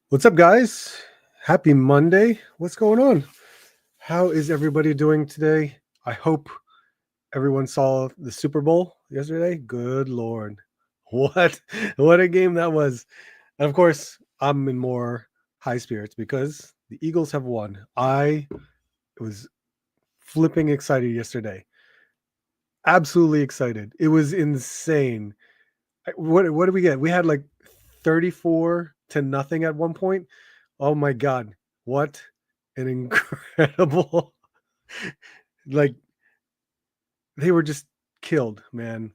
What's up, guys? Happy Monday. What's going on? How is everybody doing today? I hope everyone saw the Super Bowl yesterday. Good Lord. What what a game that was. And of course, I'm in more high spirits because the Eagles have won. I was flipping excited yesterday. Absolutely excited. It was insane. What did we get? We had like 34 to nothing at one point. Oh my god. What an incredible like they were just killed, man.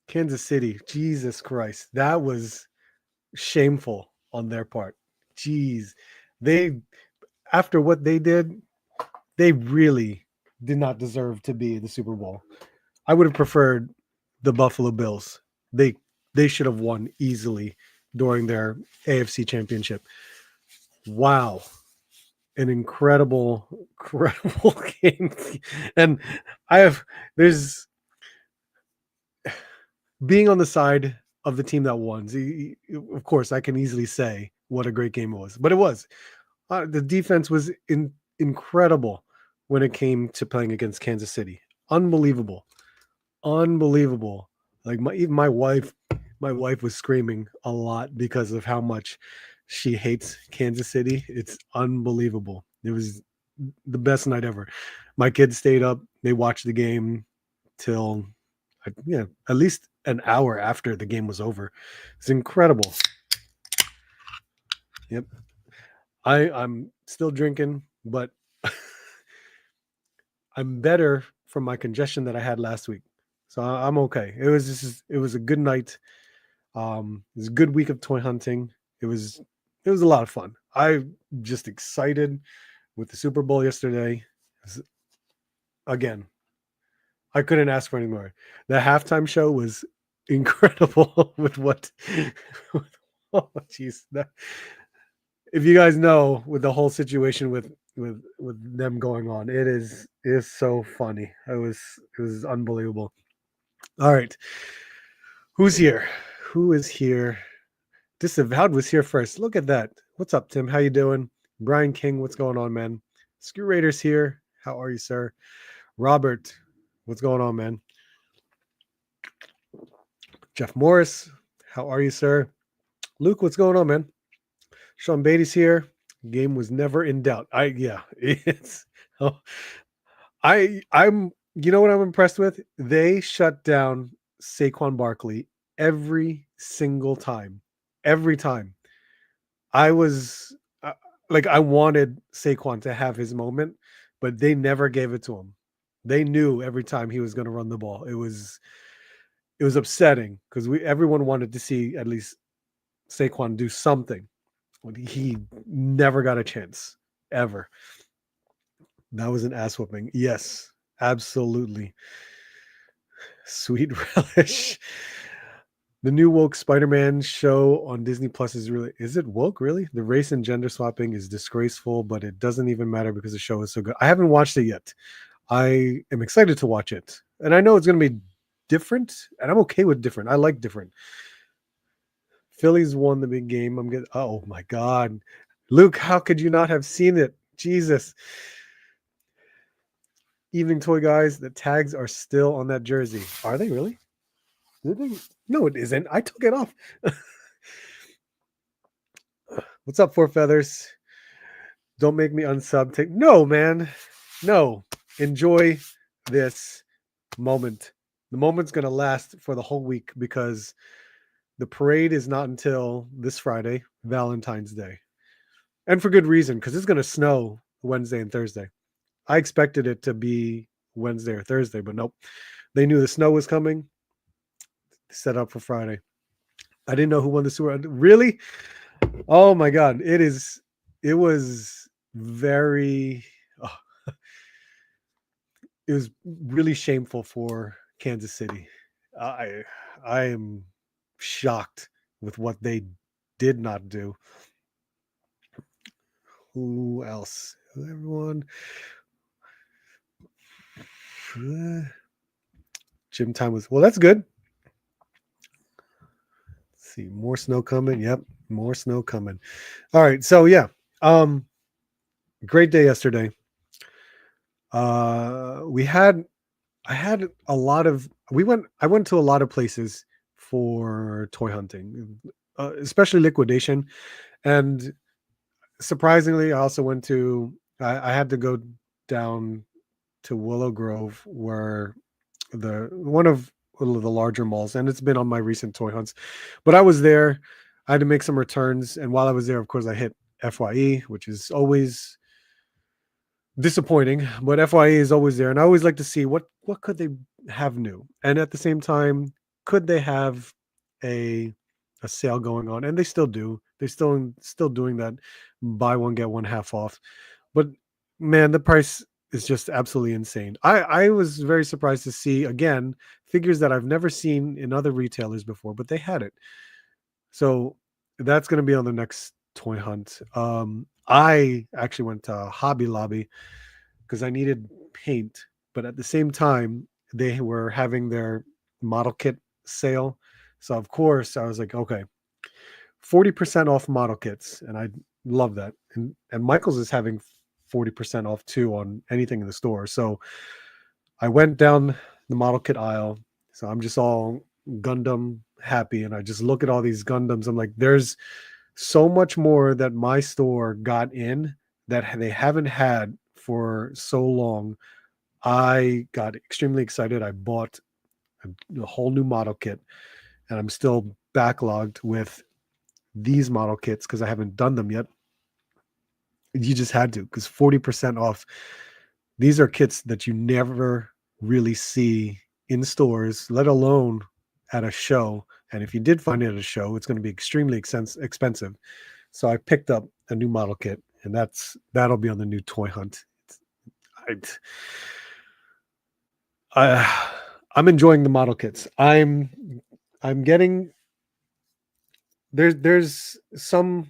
Kansas City. Jesus Christ. That was shameful on their part. Jeez. They after what they did, they really did not deserve to be in the Super Bowl. I would have preferred the Buffalo Bills. They they should have won easily during their AFC championship. Wow. An incredible game. And I have there's being on the side of the team that won. Of course, I can easily say what a great game it was, but it was. The defense was incredible when it came to playing against Kansas City. Unbelievable, unbelievable. Like even my wife was screaming a lot because of how much she hates Kansas City. It's unbelievable. It was the best night ever. My kids stayed up. They watched the game till yeah, at least an hour after the game was over. It's incredible. Yep. I'm still drinking, but I'm better from my congestion that I had last week. So I'm okay. It was a good night. It was a good week of toy hunting. It was a lot of fun. I'm just excited with the Super Bowl yesterday. Again, I couldn't ask for any more. The halftime show was incredible with what oh jeez. If you guys know with the whole situation with them going on, it is so funny. It was unbelievable. All right. Who's here? Who is here? Disavowed was here first. Look at that. What's up, Tim? How you doing? Brian King, what's going on, man? Screw Raiders here. How are you, sir? Robert, what's going on, man? Jeff Morris, how are you, sir? Luke, what's going on, man? Sean Beatty's here. Game was never in doubt. It's oh, I'm you know what I'm impressed with? They shut down Saquon Barkley every single time. Every time. I was like I wanted Saquon to have his moment, but they never gave it to him. They knew every time he was going to run the ball. It was upsetting because we everyone wanted to see at least Saquon do something. He never got a chance ever. That was an ass whooping. Yes, absolutely. Sweet relish. The new woke Spider-Man show on Disney Plus is it woke really? The race and gender swapping is disgraceful, but it doesn't even matter because the show is so good. I haven't watched it yet. I am excited to watch it. And I know it's going to be different, and I'm okay with different. I like different. Phillies won the big game. I'm good. Oh my god. Luke, how could you not have seen it? Jesus. Evening toy guys, the tags are still on that jersey. Are they really? No, it isn't. I took it off. What's up, Four Feathers? Don't make me unsub. No, man. No. Enjoy this moment. The moment's gonna last for the whole week because the parade is not until this Friday, Valentine's Day. And for good reason, because it's gonna snow Wednesday and Thursday. I expected it to be Wednesday or Thursday, but nope. They knew the snow was coming. Set up for Friday. I didn't know who won the Super. Really? Oh my god! It is. It was very. Oh, it was really shameful for Kansas City. I I am shocked with what they did not do. Who else? Everyone. Gym time was well. That's good. Let's see, more snow coming. Yep, more snow coming. All right, so yeah, um, great day yesterday. We had I had a lot of we went I went to a lot of places for toy hunting, especially liquidation, and surprisingly, I also went to I had to go down to Willow Grove, where the one of the larger malls, and it's been on my recent toy hunts. But I was there. I had to make some returns, and while I was there, of course, I hit FYE, which is always disappointing. But FYE is always there, and I always like to see what could they have new, and at the same time, could they have a a sale going on? And they still do. They still doing that buy one get one half off. But man, the price is just absolutely insane. I was very surprised to see again figures that I've never seen in other retailers before, but they had it. So that's going to be on the next toy hunt. I actually went to Hobby Lobby because I needed paint, but at the same time they were having their model kit sale. So of course I was like, okay, 40% off model kits, and I love that. And Michael's is having 40% off too on anything in the store. So I went down the model kit aisle. So I'm just all Gundam happy, and I just look at all these Gundams. I'm like, there's so much more that my store got in that they haven't had for so long. I got extremely excited. I bought a whole new model kit, and I'm still backlogged with these model kits because I haven't done them yet. You just had to, because 40% off. These are kits that you never really see in stores, let alone at a show. And if you did find it at a show, it's going to be extremely expensive. So I picked up a new model kit, and that'll be on the new toy hunt. I, I I'm enjoying the model kits. I'm getting there's some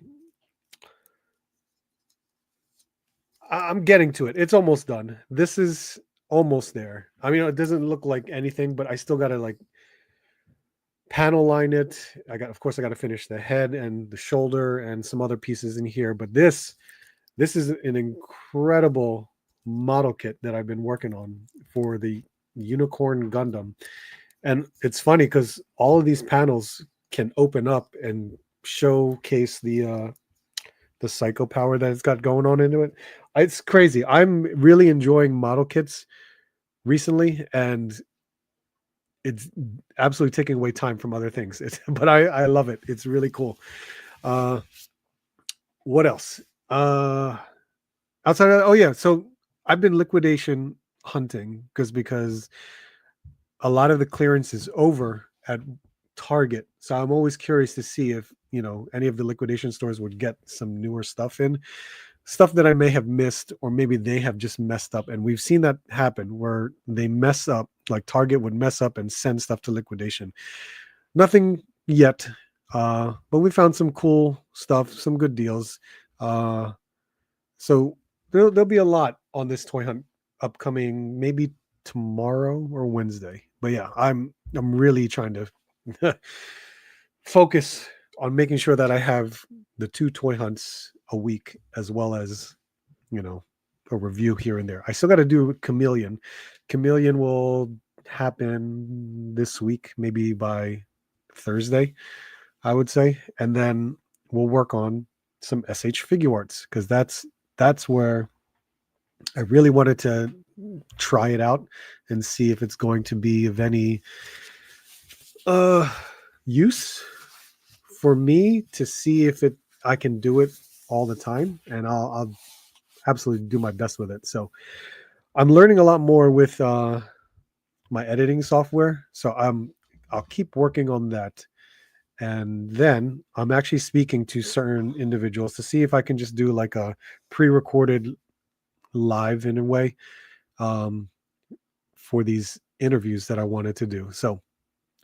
I'm getting to it. It's almost done. This is almost there. I mean, it doesn't look like anything, but I still got to like panel line it. Of course, I got to finish the head and the shoulder and some other pieces in here. But this is an incredible model kit that I've been working on for the Unicorn Gundam. And it's funny because all of these panels can open up and showcase the psycho power that it's got going on into it. It's crazy. I'm really enjoying model kits recently, and it's absolutely taking away time from other things. But I love it. It's really cool. Uh, what else? Outside of, oh yeah, so I've been liquidation hunting because a lot of the clearance is over at Target. So I'm always curious to see if, any of the liquidation stores would get some newer stuff in, stuff that I may have missed, or maybe they have just messed up. And we've seen that happen where they mess up, like Target would mess up and send stuff to liquidation. Nothing yet, but we found some cool stuff, some good deals. So there'll be a lot on this toy hunt upcoming, maybe tomorrow or Wednesday. But yeah, I'm really trying to focus on making sure that I have the 2 toy hunts a week, as well as, you know, a review here and there. I still got to do Chameleon. Chameleon will happen this week, maybe by Thursday, I would say. And then we'll work on some SH Figuarts, because that's where I really wanted to try it out and see if it's going to be of any uh use for me, to see if I can do it all the time, and I'll absolutely do my best with it. So I'm learning a lot more with my editing software. So I'll keep working on that. And then I'm actually speaking to certain individuals to see if I can just do like a pre-recorded live in a way, um, for these interviews that I wanted to do. So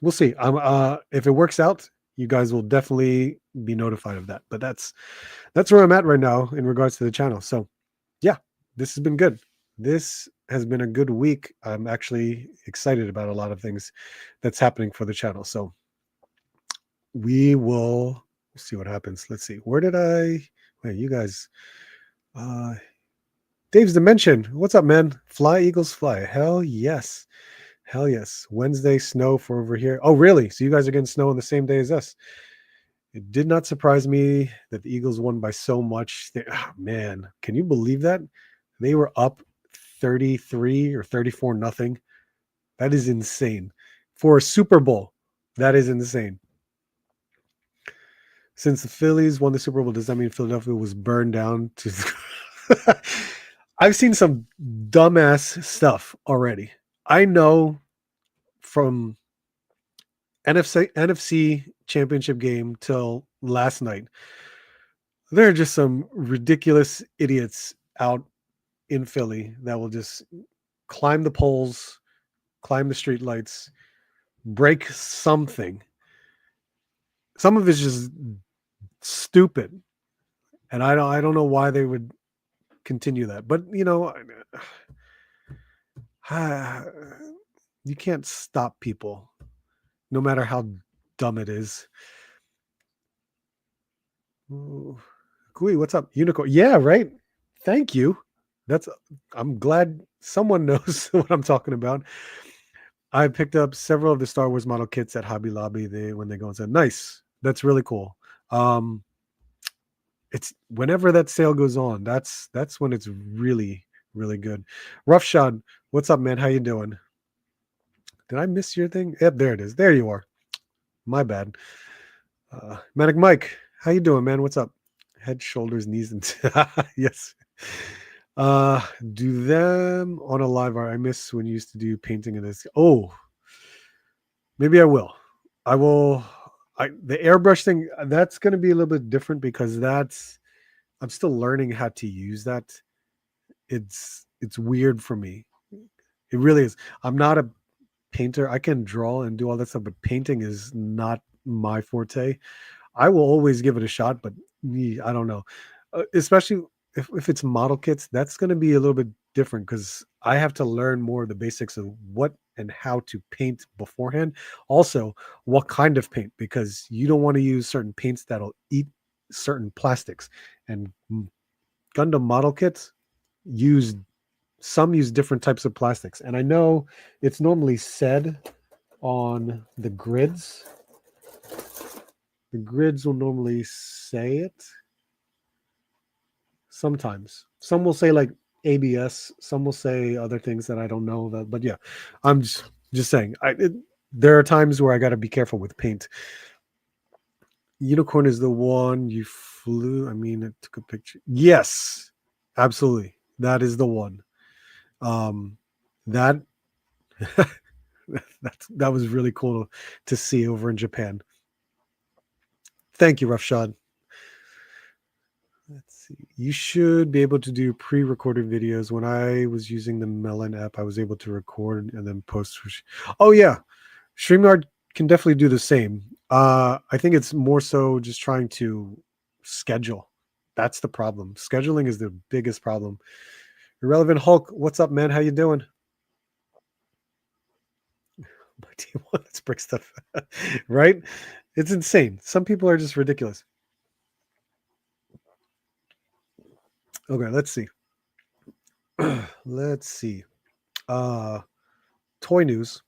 we'll see. If it works out, you guys will definitely be notified of that. But that's where I'm at right now in regards to the channel. So yeah, this has been good. This has been a good week. I'm actually excited about a lot of things that's happening for the channel. So We will see what happens. Let's see. Where did I? Wait, you guys. Uh, Dave's Dimension. What's up, man? Fly, Eagles, fly. Hell yes. Hell yes. Wednesday, snow for over here. Oh, really? So you guys are getting snow on the same day as us. It did not surprise me that the Eagles won by so much. Man, can you believe that? They were up 33 or 34 nothing. That is insane. For a Super Bowl, that is insane. Since the Phillies won the Super Bowl, does that mean Philadelphia was burned down to I've seen some dumbass stuff already. I know from NFC championship game till last night, there are just some ridiculous idiots out in Philly that will just climb the poles, climb the street lights, break something. Some of it's just stupid, and I don't know why they would continue that. But you can't stop people, no matter how dumb it is. Ooh. Kui, what's up? Unicorn. Yeah, right. Thank you. I'm glad someone knows what I'm talking about. I picked up several of the Star Wars model kits at Hobby Lobby. When they go and said, nice. That's really cool. It's whenever that sale goes on, that's when it's really, really good. Roughshod, what's up, man? How you doing? Did I miss your thing? Yep, there it is. There you are. My bad. Manic Mike, how you doing, man? What's up? Head, shoulders, knees, and yes. Do them on a live art. I miss when you used to do painting in this. Oh, maybe I will. I will. The airbrush thing, that's going to be a little bit different because I'm still learning how to use that. It's weird for me. It really is. I'm not a painter. I can draw and do all that stuff, but painting is not my forte. I will always give it a shot, but I don't know. Especially if it's model kits, that's going to be a little bit different because I have to learn more of the basics of what and how to paint beforehand. Also, what kind of paint, because you don't want to use certain paints that'll eat certain plastics. And Gundam model kits use different types of plastics. And I know it's normally said on the grids. The grids will normally say it. Sometimes some will say like ABS, some will say other things that I don't know about. But yeah, I'm just saying. There are times where I got to be careful with paint. Unicorn is the one you flew. I mean, it took a picture. Yes, absolutely. That is the one. That that was really cool to see over in Japan. Thank you, Roughshod. Let's see. You should be able to do pre-recorded videos. When I was using the Melon app, I was able to record and then post. Oh yeah, StreamYard can definitely do the same. I think it's more so just trying to schedule. That's the problem. Scheduling is the biggest problem. Irrelevant Hulk, what's up, man? How you doing? Let's break stuff, right? It's insane. Some people are just ridiculous. Okay, let's see. Let's see. Toy news.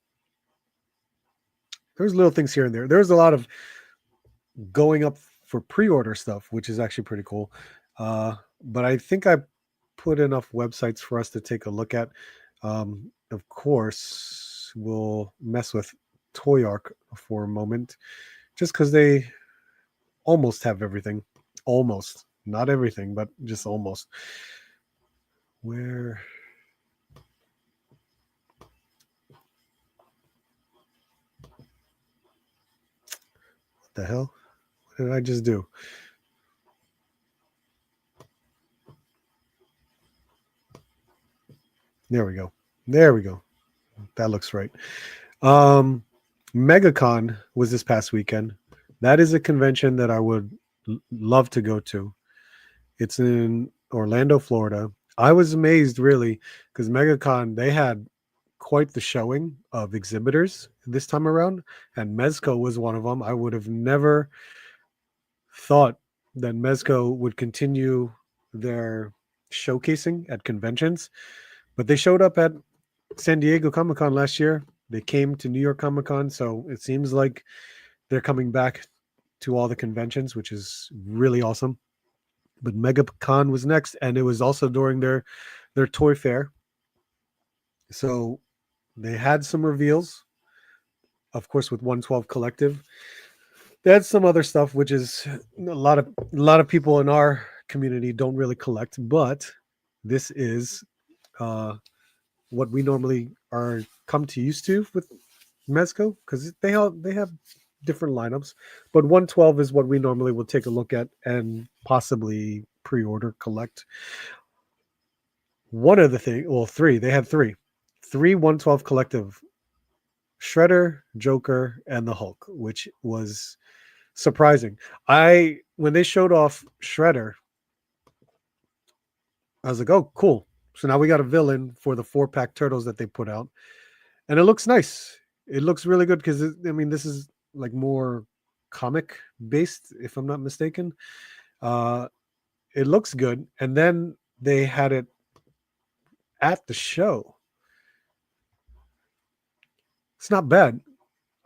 There's little things here and there. There's a lot of going up for pre-order stuff, which is actually pretty cool. But I think I put enough websites for us to take a look at. Of course, we'll mess with Toy Arc for a moment, just because they almost have everything. Almost. Not everything, but just almost. Where... What the hell? What did I just do? There we go. There we go. That looks right. Megacon was this past weekend. That is a convention that I would love to go to. It's in Orlando, Florida. I was amazed, really, because Megacon, they had quite the showing of exhibitors this time around, and Mezco was one of them. I would have never thought that Mezco would continue their showcasing at conventions, but they showed up at San Diego Comic Con last year. They came to New York Comic Con, so it seems like they're coming back to all the conventions, which is really awesome. But Megacon was next, and it was also during their toy fair. So they had some reveals, of course, with 112 Collective. They had some other stuff, which is a lot of people in our community don't really collect, but this is uh, what we normally are come to used to with Mezco, because they have different lineups, but 112 is what we normally will take a look at and possibly pre-order collect. One of the thing, well, three. They had three 112 Collective: Shredder, Joker, and the Hulk, which was surprising. I When they showed off Shredder, I was like, oh, cool. So now we got a villain for the 4-pack turtles that they put out, and it looks nice. It looks really good because I mean, this is like more comic based, if I'm not mistaken. Uh, it looks good, and then they had it at the show. It's not bad.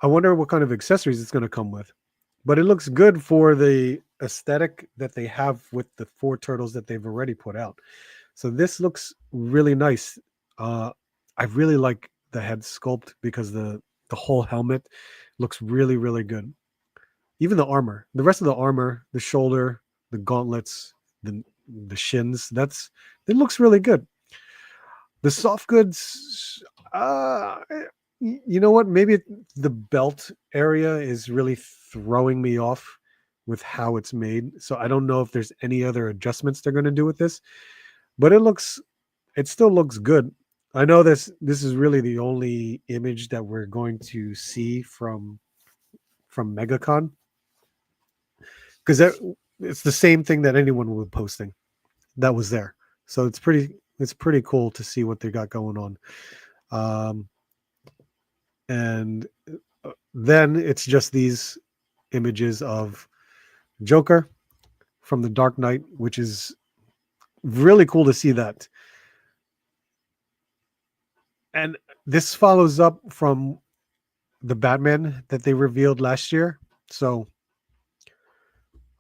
I wonder what kind of accessories it's going to come with, but it looks good for the aesthetic that they have with the 4 turtles that they've already put out. So this looks really nice. I really like the head sculpt because the whole helmet looks really, really good. Even the armor, the rest of the armor, the shoulder, the gauntlets, the shins, it looks really good. The soft goods, you know what? Maybe the belt area is really throwing me off with how it's made. So I don't know if there's any other adjustments they're going to do with this, but it still looks good. I know this is really the only image that we're going to see from Megacon, because it's the same thing that anyone was posting that was there. So it's pretty cool to see what they got going on. Um, and then it's just these images of Joker from the Dark Knight, which is really cool to see that. And this follows up from the Batman that they revealed last year. So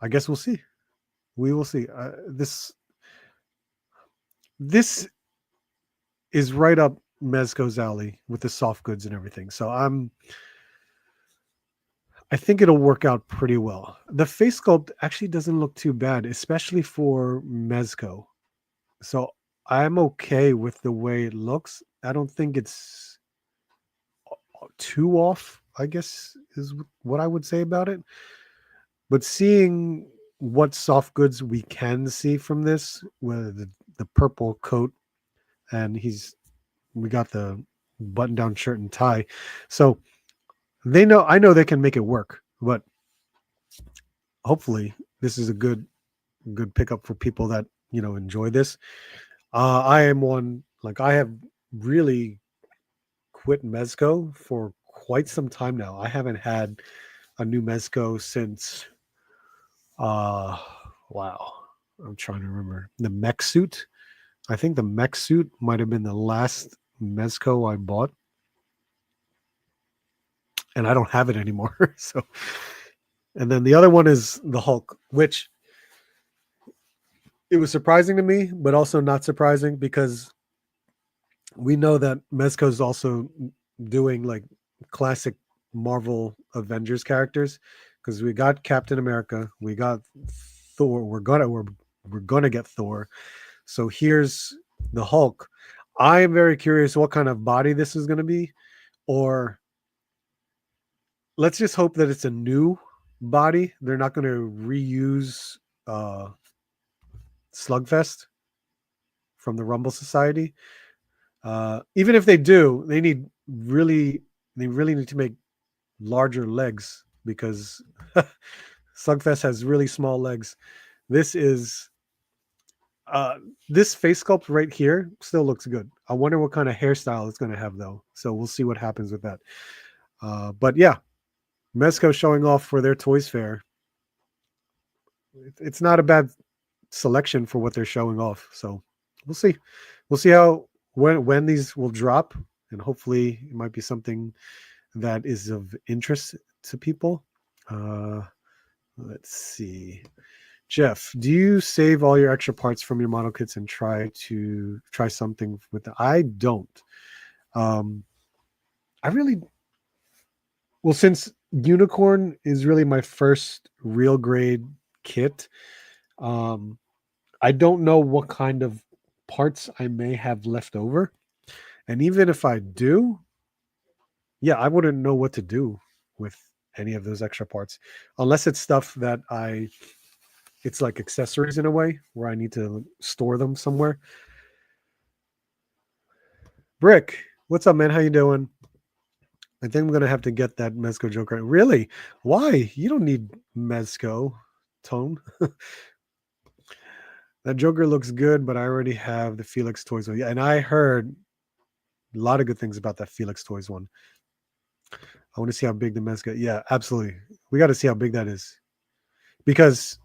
I guess we'll see. We will see. This is right up Mezco's alley with the soft goods and everything. So I think it'll work out pretty well. The face sculpt actually doesn't look too bad, especially for Mezco. So I'm okay with the way it looks. I don't think it's too off, I guess, is what I would say about it. But seeing what soft goods we can see from this, whether the purple coat, and we got the button down shirt and tie. So I know they can make it work, but hopefully this is a good pickup for people that, enjoy this. I am one, like, I have really quit Mezco for quite some time now. I haven't had a new Mezco since uh wow. I'm trying to remember. The mech suit. I think the mech suit might have been the last Mezco I bought. And I don't have it anymore. So, and then the other one is the Hulk, which it was surprising to me, but also not surprising because we know that Mezco is also doing like classic Marvel Avengers characters, because we got Captain America, we got Thor, we're gonna get Thor. So here's the Hulk. I am very curious what kind of body this is going to be, or let's just hope that it's a new body. They're not going to reuse uh, Slugfest from the Rumble Society. Even if they do, they really need to make larger legs, because Slugfest has really small legs. This is uh, this face sculpt right here still looks good. I wonder what kind of hairstyle it's going to have, though. So we'll see what happens with that. But yeah, Mezco showing off for their Toys Fair. It's not a bad selection for what they're showing off. So we'll see. We'll see how when these will drop, and hopefully it might be something that is of interest to people. Let's see. Jeff, do you save all your extra parts from your model kits and try something with them? I don't. I really well, since Unicorn is really my first real grade kit. Um, I don't know what kind of parts I may have left over, and even if I do, yeah, I wouldn't know what to do with any of those extra parts, unless it's stuff that it's like accessories in a way where I need to store them somewhere. Brick, what's up, man? How you doing? I think I'm gonna have to get that Mezco Joker. Really? Why? You don't need Mezco tone. That Joker looks good, but I already have the Felix Toys one. Yeah, and I heard a lot of good things about that Felix Toys one. I want to see how big the Mezco. Yeah, absolutely. We got to see how big that is because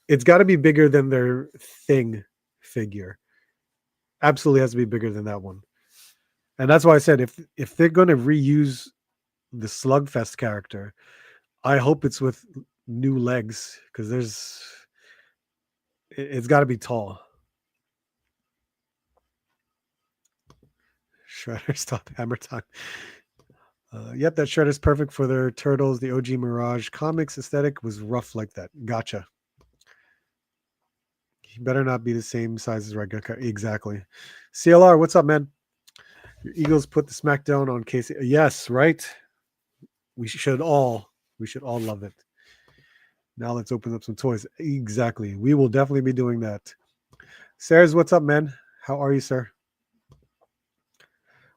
it's got to be bigger than their Thing figure. Absolutely has to be bigger than that one. And that's why I said if they're going to reuse the Slugfest character, I hope it's with new legs because it's got to be tall. Shredder, stop hammer time. Yep, that Shredder's perfect for their Turtles. The OG Mirage comics aesthetic was rough like that. Gotcha. He better not be the same size as regular. Exactly. CLR, what's up, man? Your Eagles put the smackdown on Casey. Yes, right. We should all love it. Now let's open up some toys. Exactly. We will definitely be doing that. Sarah's, what's up, man? How are you, sir?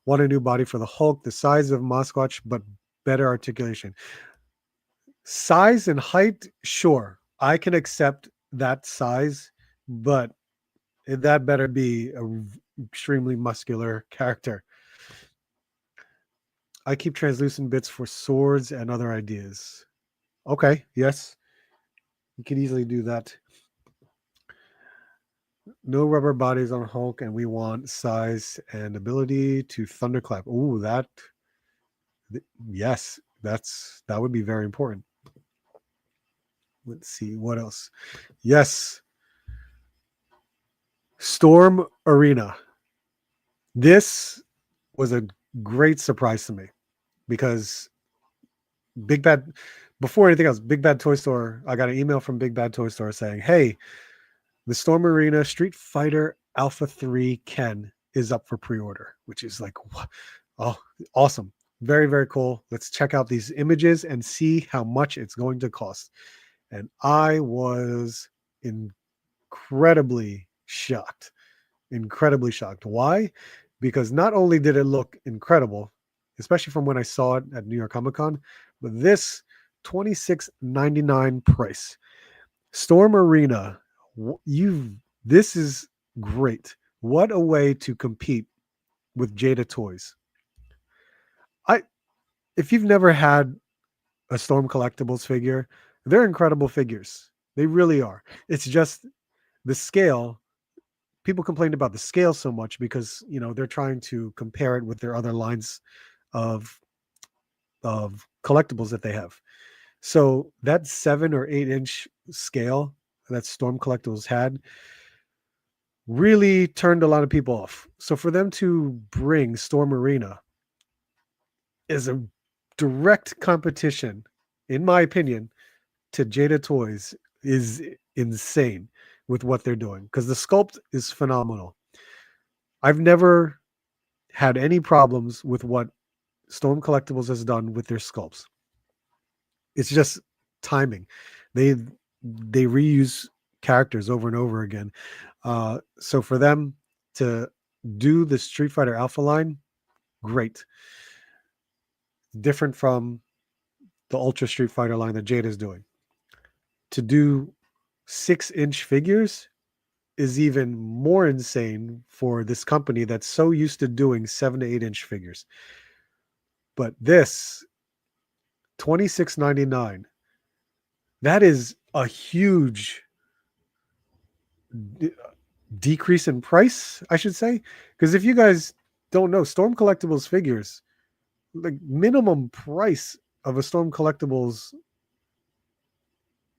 Want a new body for the Hulk, the size of Mosquatch, but better articulation. Size and height, sure. I can accept that size, but that better be an extremely muscular character. I keep translucent bits for swords and other ideas. Okay, yes. You could easily do that. No rubber bodies on Hulk, and we want size and ability to thunderclap. Ooh, yes, that would be very important. Let's see what else. Yes, Storm Arena. This was a great surprise to me because Big Bad, before anything else, Big Bad Toy Store, I got an email from Big Bad Toy Store saying, hey, the Storm Arena Street Fighter Alpha 3 Ken is up for pre-order, which is like, oh, awesome. Very, very cool. Let's check out these images and see how much it's going to cost. And I was incredibly shocked. Incredibly shocked. Why? Because not only did it look incredible, especially from when I saw it at New York Comic Con, but this $26.99 price. Storm Arena, this is great. What a way to compete with Jada Toys. If you've never had a Storm Collectibles figure, they're incredible figures. They really are. It's just the scale. People complained about the scale so much because they're trying to compare it with their other lines of collectibles that they have. So that 7 or 8-inch scale that Storm Collectibles had really turned a lot of people off. So for them to bring Storm Arena is a direct competition, in my opinion, to Jada Toys is insane with what they're doing because the sculpt is phenomenal. I've never had any problems with what Storm Collectibles has done with their sculpts. It's just timing. They reuse characters over and over again. So for them to do the Street Fighter Alpha line, great. Different from the Ultra Street Fighter line that Jade is doing. To do 6-inch figures, is even more insane for this company that's so used to doing 7 to 8 inch figures. But this $26.99, that is a huge decrease in price, I should say. Because if you guys don't know, Storm Collectibles figures, the minimum price of a Storm Collectibles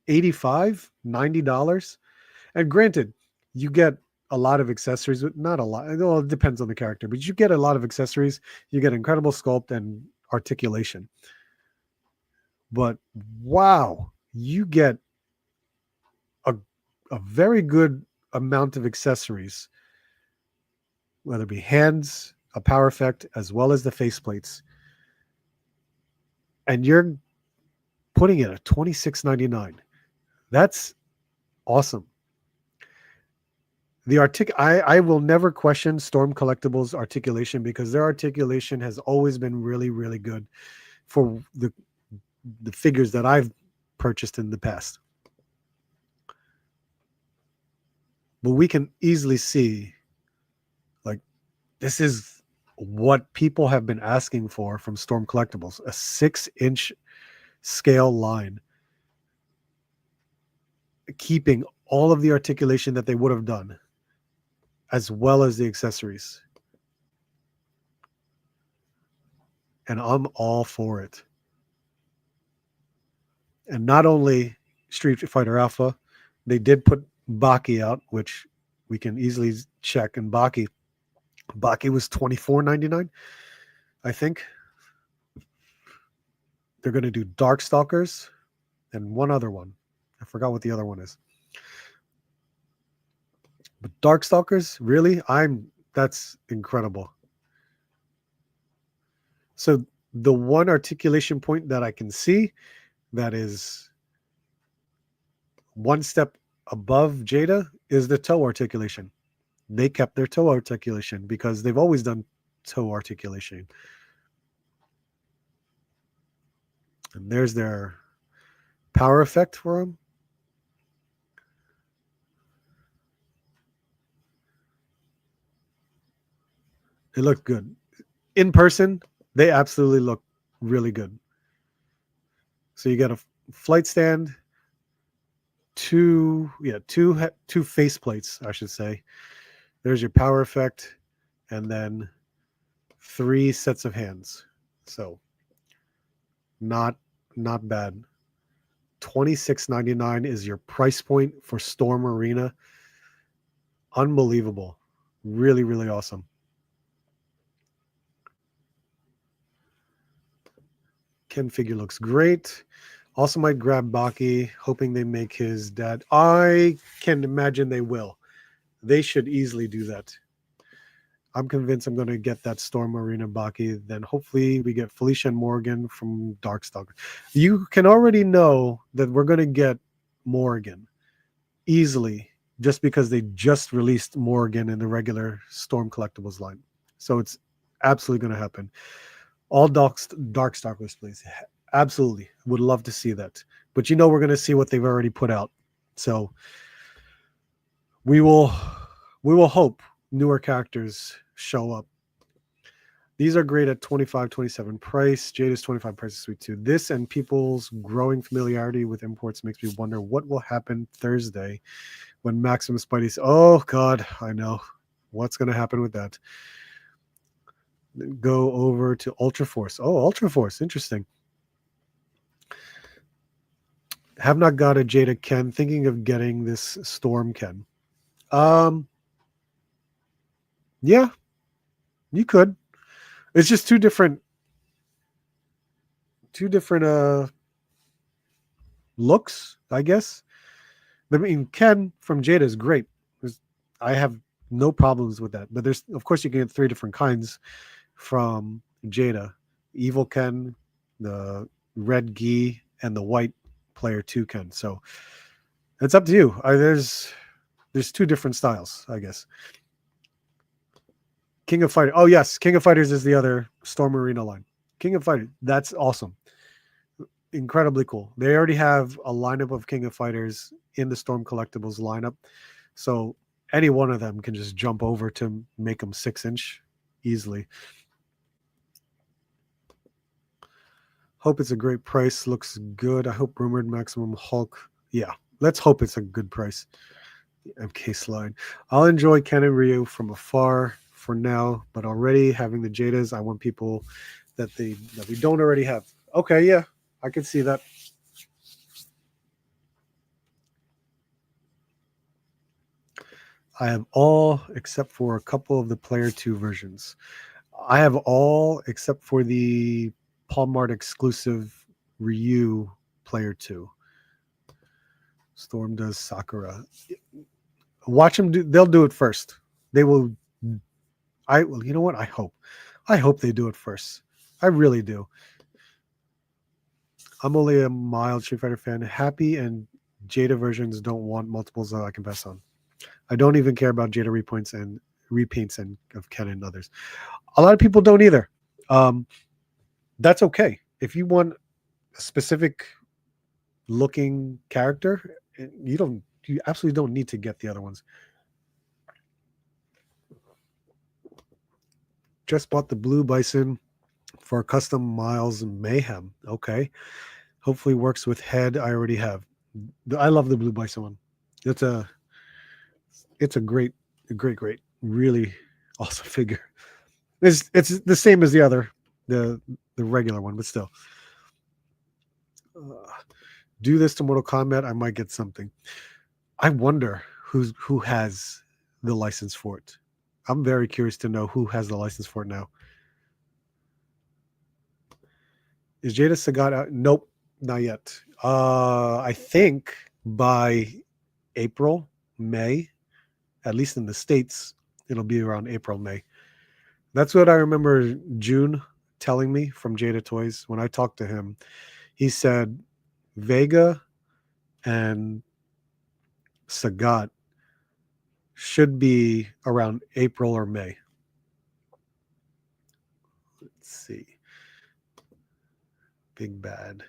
$85, $90. And granted, you get a lot of accessories, but not a lot. Well, it depends on the character, but you get a lot of accessories. You get incredible sculpt and articulation. But wow, you get a, a very good amount of accessories, whether it be hands, a power effect, as well as the faceplates. And you're putting it at $26.99. That's awesome. I will never question Storm Collectibles articulation because their articulation has always been really, really good for the figures that I've purchased in the past. But we can easily see, like, this is what people have been asking for from Storm Collectibles, a 6-inch scale line, keeping all of the articulation that they would have done, as well as the accessories. And I'm all for it. And not only Street Fighter Alpha, they did put Baki out, which we can easily check. And Baki was $24.99, I think. They're going to do Darkstalkers and one other one. I forgot what the other one is. But Darkstalkers, really? That's incredible. So the one articulation point that I can see that is one step above Jada is the toe articulation. They kept their toe articulation because they've always done toe articulation. And there's their power effect for them. It looked good. In person, they absolutely look really good. So you got a flight stand, two face plates, I should say. There's your power effect, and then 3 sets of hands. So not bad. $26.99 is your price point for Storm Arena. Unbelievable. Really, really awesome. Ken figure looks great. Also might grab Baki, hoping they make his dad. I can imagine they will. They should easily do that. I'm convinced I'm going to get that Storm Arena Baki. Then hopefully we get Felicia and Morgan from Darkstalker. You can already know that we're going to get Morgan easily just because they just released Morgan in the regular Storm Collectibles line. So it's absolutely going to happen. All Darkstalkers, please. Absolutely. Would love to see that. But we're going to see what they've already put out. So we will hope newer characters show up. These are great at $25, $27 price. Jada's $25 price is sweet too. This and people's growing familiarity with imports makes me wonder what will happen Thursday when Maximum Spidey's. Oh God, I know what's going to happen with that. Go over to Ultra Force. Oh, Ultra Force, interesting. Have not got a Jada Ken. Thinking of getting this Storm Ken. Yeah, you could. It's just two different looks, I guess. I mean, Ken from Jada is great. I have no problems with that. But there's, of course, you can get 3 different kinds from Jada: Evil Ken, the red Gi, and the white player 2 Ken. So it's up to you. There's 2 different styles, I guess. King of Fighters. Oh yes, King of Fighters is the other Storm Arena line. King of Fighters. That's awesome. Incredibly cool. They already have a lineup of King of Fighters in the Storm Collectibles lineup. So any one of them can just jump over to make them 6-inch easily. Hope it's a great price. Looks good. I hope rumored maximum Hulk. Yeah, let's hope it's a good price. MK slide. I'll enjoy Ken and Ryu from afar for now, but already having the Jadas, I want people that we don't already have. Okay, yeah, I can see that. I have all except for a couple of the Player 2 versions. I have all except for the Palmart exclusive Ryu Player 2. Storm does Sakura. Watch them do. They'll do it first. They will. Well, you know what? I hope they do it first. I really do. I'm only a mild Street Fighter fan. Happy and Jada versions don't want multiples that I can pass on. I don't even care about Jada repaints and of Ken and others. A lot of people don't either. That's okay. If you want a specific looking character, you absolutely don't need to get the other ones. Just bought the Blue Bison for custom Miles Mayhem. Okay. Hopefully works with head. I already have. I love the Blue Bison one. It's a great, really awesome figure. It's the same as the other, the regular one, but still. Do this to Mortal Kombat, I might get something. I wonder who has the license for it. I'm very curious to know who has the license for it now. Is Jada Sagat out? Nope, not yet. I think by April, May, at least in the States, it'll be around April, May. That's what I remember June telling me from Jada Toys. When I talked to him, he said Vega and Sagat should be around April or May. Let's see. Big Bad.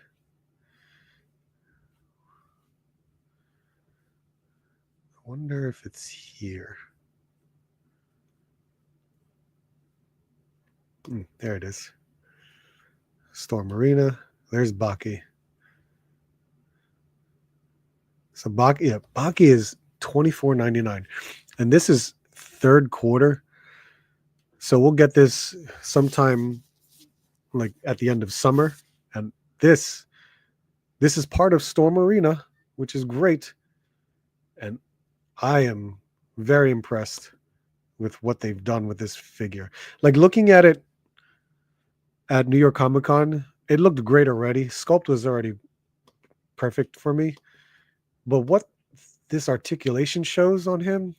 I wonder if it's here. There it is. Storm Arena. There's Baki. So Baki is $24.99, and this is third quarter. So we'll get this sometime like at the end of summer, and this is part of Storm Arena, which is great, and I am very impressed with what they've done with this figure. Like looking at it at New York Comic Con, it looked great already. Sculpt was already perfect for me, but what this articulation shows on him,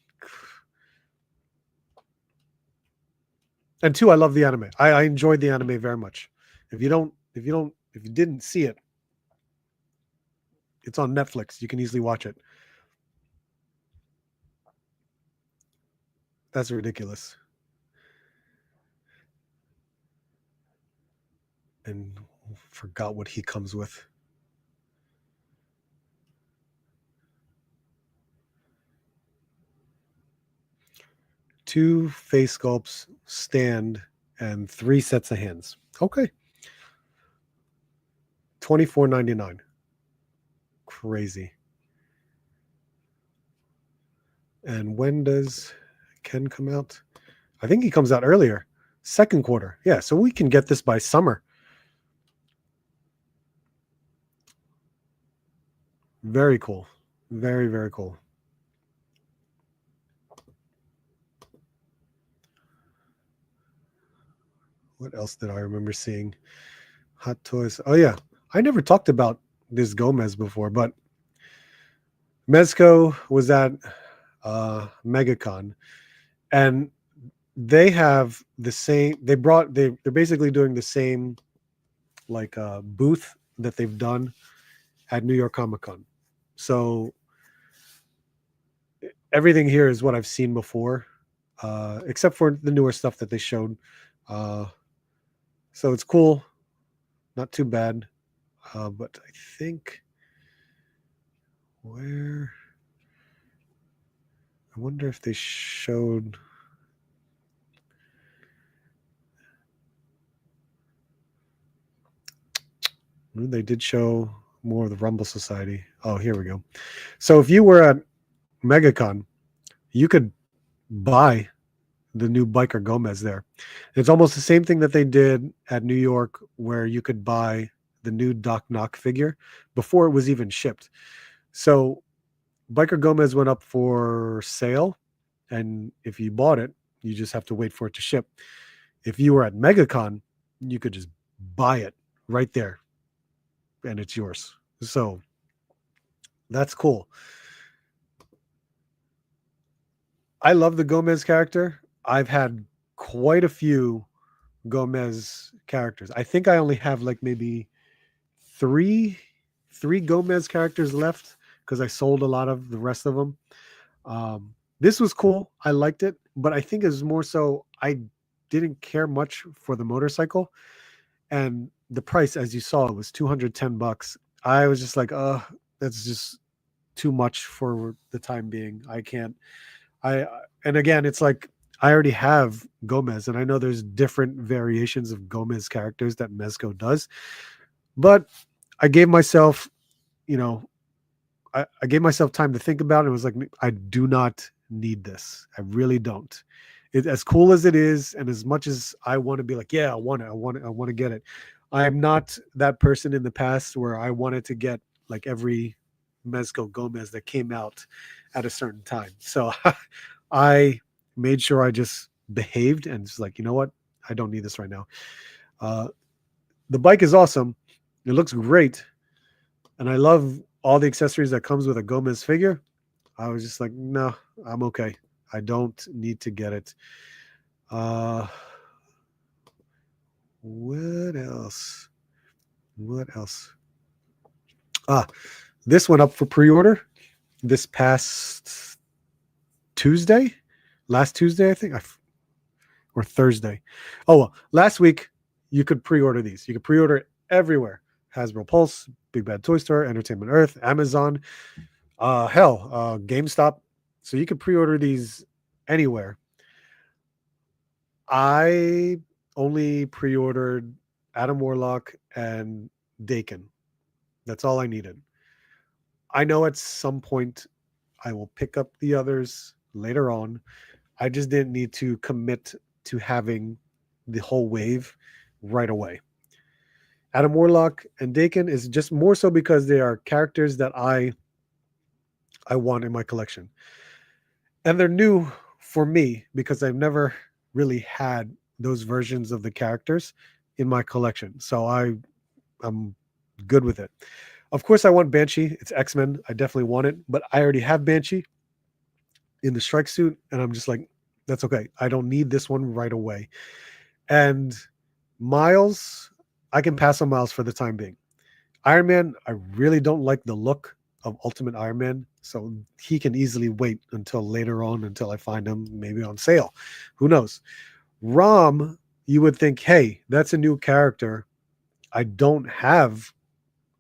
and two, I love the anime. I enjoyed the anime very much. If you didn't see it, it's on Netflix. You can easily watch it. That's ridiculous. And forgot what he comes with. Two face sculpts, stand, and 3 sets of hands. Okay. $24.99. Crazy. And when does Ken come out? I think he comes out earlier. Second quarter. Yeah, so we can get this by summer. Very cool. Very, very cool. What else did I remember seeing? Hot Toys. Oh, yeah. I never talked about this Gomez before, but Mezco was at Megacon, and they have the same. They're basically doing the same like booth that they've done at New York Comic Con. So everything here is what I've seen before, except for the newer stuff that they showed. So it's cool, not too bad. But I think I wonder if they showed. They did show more of the Rumble Society. Oh, here we go. So if you were at Megacon, you could buy the new Biker Gomez there. It's almost the same thing that they did at New York, where you could buy the new Doc Knock figure before it was even shipped. So Biker Gomez went up for sale, and if you bought it, you just have to wait for it to ship. If you were at Megacon, you could just buy it right there, and it's yours. So that's cool. I love the Gomez character. I've had quite a few Gomez characters. I think I only have like maybe three Gomez characters left because I sold a lot of the rest of them. This was cool. I liked it, but I think it was more so I didn't care much for the motorcycle, and the price, as you saw, it was $210. I was just like, that's just too much for the time being. I can't. I and again, it's like I already have Gomez, and I know there's different variations of Gomez characters that Mezco does, but I gave myself, you know, I gave myself time to think about it. It was like, I do not need this. I really don't. It, as cool as it is, and as much as I want to be like, yeah, I want it, I want to get it. I am not that person in the past where I wanted to get like every Mezco Gomez that came out at a certain time. So I made sure I just behaved and just like, you know what? I don't need this right now. Uh, the bike is awesome. It looks great. And I love all the accessories that comes with a Gomez figure. I was just like, no, I'm okay. I don't need to get it. Uh, what else? What else? Ah, this went up for pre-order this past Tuesday, last Tuesday, I think, or Thursday. Oh, well, last week you could pre-order these. You could pre-order it everywhere. Hasbro Pulse, Big Bad Toy Store, Entertainment Earth, Amazon, GameStop. So you could pre-order these anywhere. I only pre-ordered Adam Warlock and Dakin. That's all I needed. I know at some point I will pick up the others later on. I just didn't need to commit to having the whole wave right away. Adam Warlock and Dakin is just more so because they are characters that I want in my collection. And they're new for me because I've never really had those versions of the characters in my collection. So I'm good with it. Of course, I want Banshee. It's X-Men. I definitely want it, but I already have Banshee in the strike suit, and I'm just like, that's okay. I don't need this one right away. And Miles, I can pass on Miles for the time being. Iron Man, I really don't like the look of Ultimate Iron Man, so he can easily wait until later on until I find him maybe on sale. Who knows? Rom, you would think, hey, that's a new character. I don't have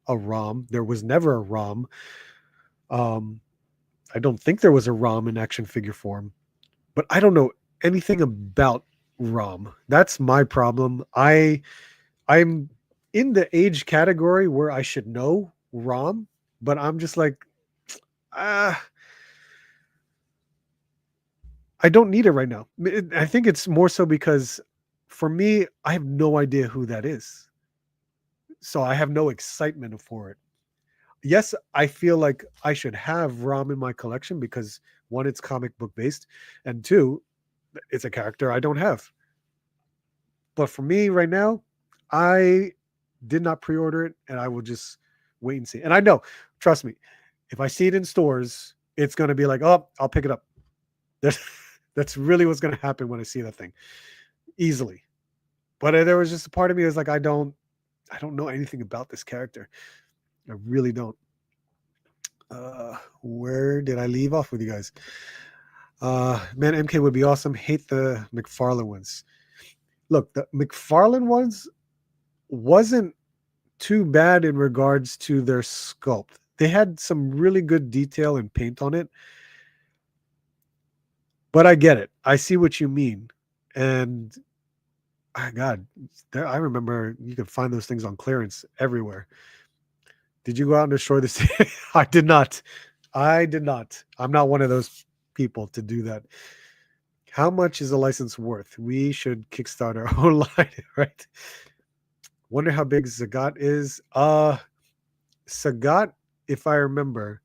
a Rom. There was never a Rom. Um, I don't think there was a Rom in action figure form, but I don't know anything about Rom. That's my problem. I'm in the age category where I should know Rom, but I'm just like, ah, I don't need it right now. I think it's more so because for me, I have no idea who that is. So I have no excitement for it. Yes, I feel like I should have Rom in my collection because one, it's comic book based, and two, it's a character I don't have. But for me right now, I did not pre-order it, and I will just wait and see. And I know, trust me, if I see it in stores, it's going to be like, oh, I'll pick it up. That's really what's going to happen when I see that thing easily. But there was just a part of me that was like, I don't know anything about this character. I really don't. Where did I leave off with you guys? Man, MK would be awesome. Hate the McFarlane ones. Look, the McFarlane ones wasn't too bad in regards to their sculpt. They had some really good detail and paint on it. But I get it. I see what you mean. And God, I remember you could find those things on clearance everywhere. Did you go out and destroy the city? I did not. I did not. I'm not one of those people to do that. How much is a license worth? We should kickstart our own line, right? Wonder how big Sagat is. Sagat, if I remember,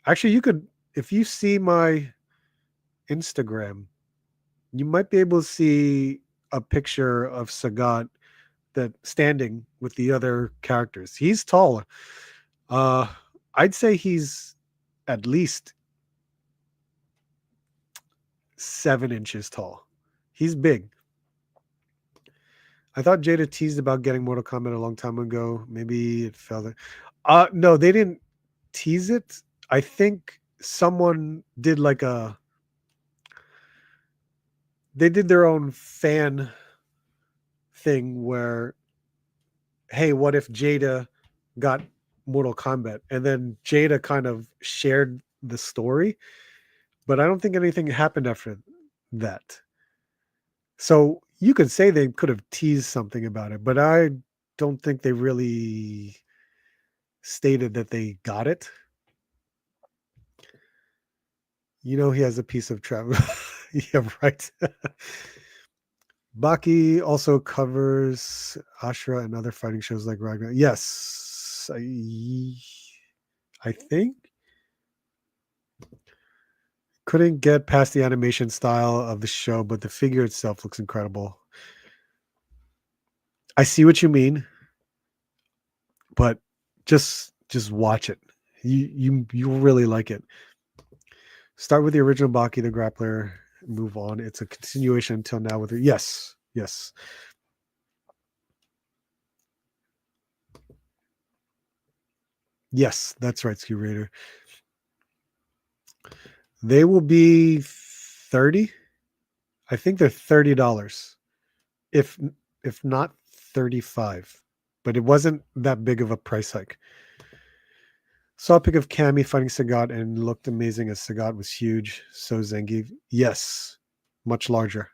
actually, you could, if you see my Instagram, you might be able to see a picture of Sagat that standing with the other characters. He's tall. Uh, I'd say he's at least 7 inches tall. He's big. I thought Jada teased about getting Mortal Kombat a long time ago. Maybe it fell. No, they didn't tease it. I think someone did like they did their own fan thing where, hey, what if Jada got Mortal Kombat? And then Jada kind of shared the story, but I don't think anything happened after that. So you could say they could have teased something about it, but I don't think they really stated that they got it. You know, he has a piece of travel. Yeah, right. Baki also covers Ashra and other fighting shows like Ragnar. Yes, I think couldn't get past the animation style of the show, but the figure itself looks incredible. I see what you mean, but just watch it. You really like it. Start with the original Baki the grappler, move on. It's a continuation until now with it. Yes, yes. Yes, that's right, Ski Raider. They will be 30. I think they're $30. If if not 35. But it wasn't that big of a price hike. Saw a pic of Cammy fighting Sagat and looked amazing as Sagat was huge. So Zangief. Yes. Much larger.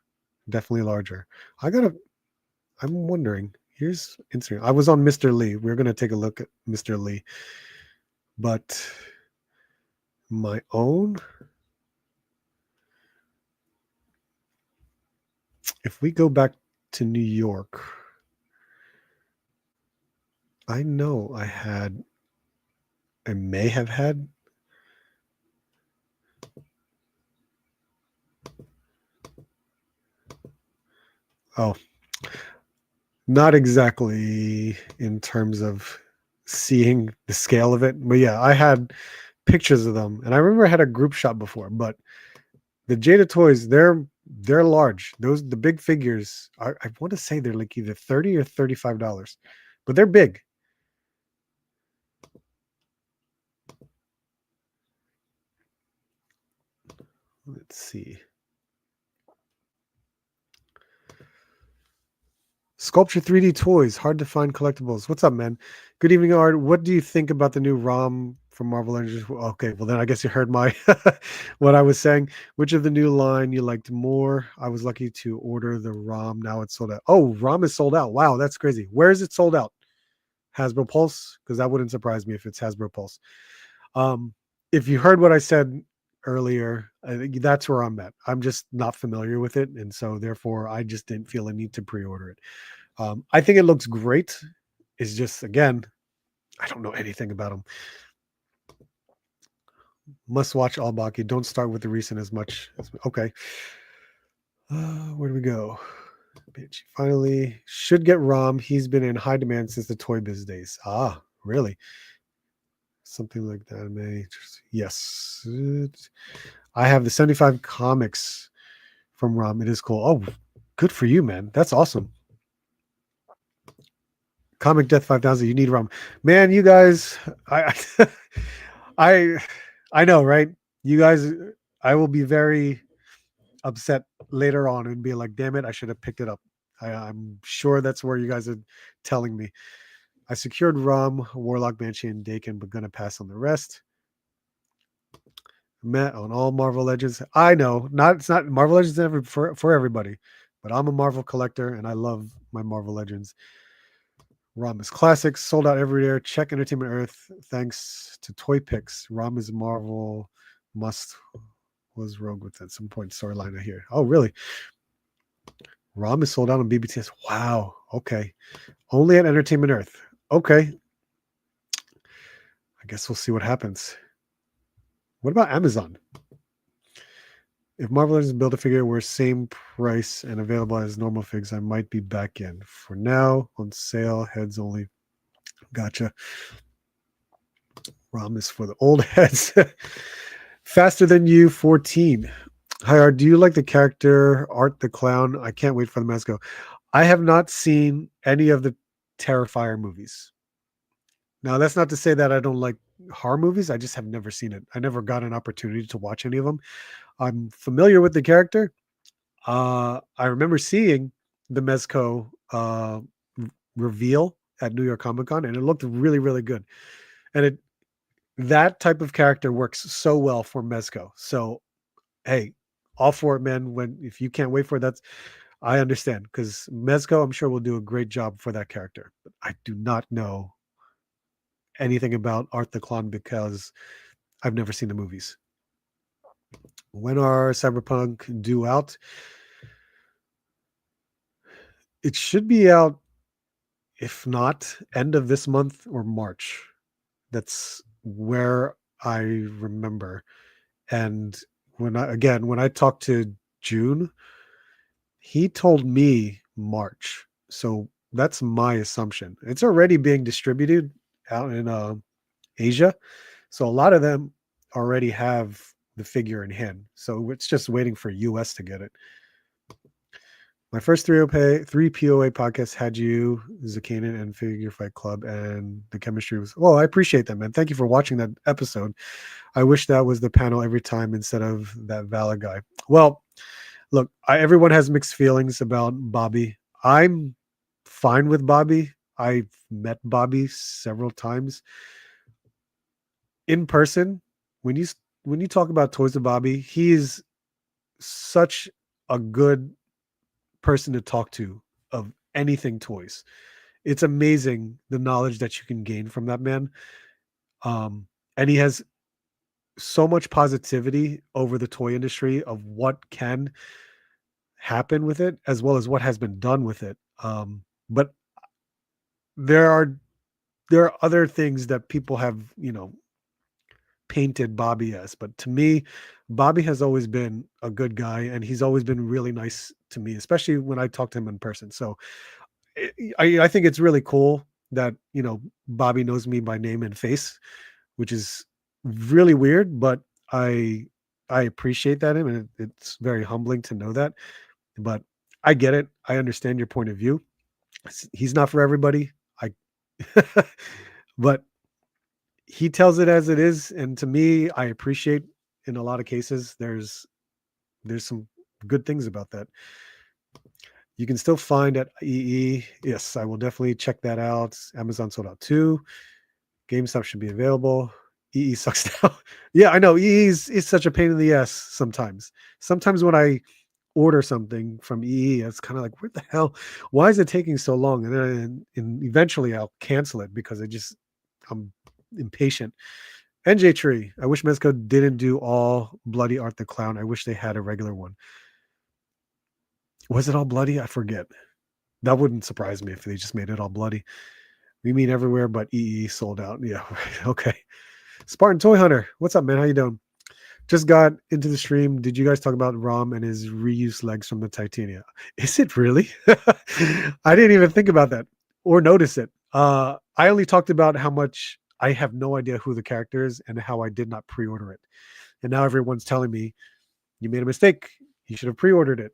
Definitely larger. I'm wondering. Here's Instagram. I was on Mr. Lee. We're gonna take a look at Mr. Lee. But my own, if we go back to New York, I know I may have had. Oh, not exactly in terms of seeing the scale of it, but yeah, I had pictures of them, and I remember I had a group shot before. But the Jada toys, they're large. Those the big figures. I want to say they're like either $30 or $35, but they're big. Let's see. Sculpture 3D toys, hard to find collectibles. What's up, man? Good evening, Art. What do you think about the new ROM from Marvel Legends? Okay, well then I guess you heard my what I was saying. Which of the new line you liked more? I was lucky to order the ROM. Now it's sold out. Oh, ROM is sold out. Wow, that's crazy. Where is it sold out? Hasbro Pulse? Because that wouldn't surprise me if it's Hasbro Pulse. Um, if you heard what I said earlier, I think that's where I'm at. I'm just not familiar with it, and so therefore I just didn't feel a need to pre-order it. I think it looks great. It's just again, I don't know anything about them. Must watch all Baki. Don't start with the recent as much. Okay. Where do we go? Bitch. Finally, should get Rom. He's been in high demand since the Toy Biz days. Ah, really? Something like that. May yes. I have the 75 comics from Rom. It is cool. Oh, good for you, man. That's awesome. Comic Death 5000. You need Rom. Man, you guys, I I know, right? You guys, I will be very upset later on and be like, damn it, I should have picked it up. I'm sure that's where you guys are telling me. I secured Rum, Warlock, Banshee, and Dakin, but gonna pass on the rest. Met on all Marvel Legends. I know, it's not Marvel Legends never for everybody, but I'm a Marvel collector and I love my Marvel Legends. ROM is classics, sold out everywhere. Check Entertainment Earth. Thanks to Toy Picks. ROM is Marvel must was rogue with at some point storyline I hear. Oh, really? ROM is sold out on BBTS. Wow. Okay. Only at Entertainment Earth. Okay. I guess we'll see what happens. What about Amazon? If Marvel Legends Build-A-Figure were same price and available as normal figs, I might be back in. For now, on sale, heads only. Gotcha. ROM is for the old heads. Faster Than You 14. Hi, Art. Do you like the character Art the Clown? I can't wait for the Mezco. I have not seen any of the Terrifier movies. Now, that's not to say that I don't like horror movies. I just have never seen it. I never got an opportunity to watch any of them. I'm familiar with the character. I remember seeing the Mezco reveal at New York Comic Con, and it looked really, really good. And that type of character works so well for Mezco. So, hey, all for it, man. If you can't wait for it, I understand, because Mezco, I'm sure, will do a great job for that character. But I do not know anything about Art the Clown because I've never seen the movies. When are Cyberpunk due out? It should be out, if not end of this month or March. That's where I remember. And when I talked to June, he told me March. So that's my assumption. It's already being distributed out in Asia. So a lot of them already have the figure in hand. So it's just waiting for US to get it. My first 3 POA podcasts had you, Zakanin, and Figure Fight Club, and the chemistry was. Well, I appreciate that, man. Thank you for watching that episode. I wish that was the panel every time instead of that Valid guy. Well, look, everyone has mixed feelings about Bobby. I'm fine with Bobby. I've met Bobby several times in person. When you talk about Toys of Bobby, he is such a good person to talk to of anything toys. It's amazing the knowledge that you can gain from that man. And he has so much positivity over the toy industry of what can happen with it, as well as what has been done with it. But there are other things that people have, painted Bobby as. But to me, Bobby has always been a good guy, and he's always been really nice to me, especially when I talk to him in person. So I think it's really cool that Bobby knows me by name and face, which is really weird, but I appreciate that him, and it's very humbling to know that. But I get it. I understand your point of view. He's not for everybody. But he tells it as it is, and to me, I appreciate in a lot of cases. There's some good things about that. You can still find at EE. Yes, I will definitely check that out. Amazon sold out too. GameStop should be available. EE sucks now. Yeah, I know. EE is such a pain in the ass sometimes. Sometimes when I order something from EE, it's kind of like, what the hell? Why is it taking so long? And then eventually I'll cancel it because I'm impatient. NJ Tree. I wish Mezco didn't do all bloody Art the Clown. I wish they had a regular one. Was it all bloody? I forget. That wouldn't surprise me if they just made it all bloody. We mean everywhere, but EE sold out. Yeah, okay. Spartan Toy Hunter. What's up, man? How you doing? Just got into the stream. Did you guys talk about Rom and his reused legs from the Titania? Is it really? I didn't even think about that or notice it. I only talked about how much I have no idea who the character is and how I did not pre-order it. And now everyone's telling me you made a mistake. You should have pre-ordered it.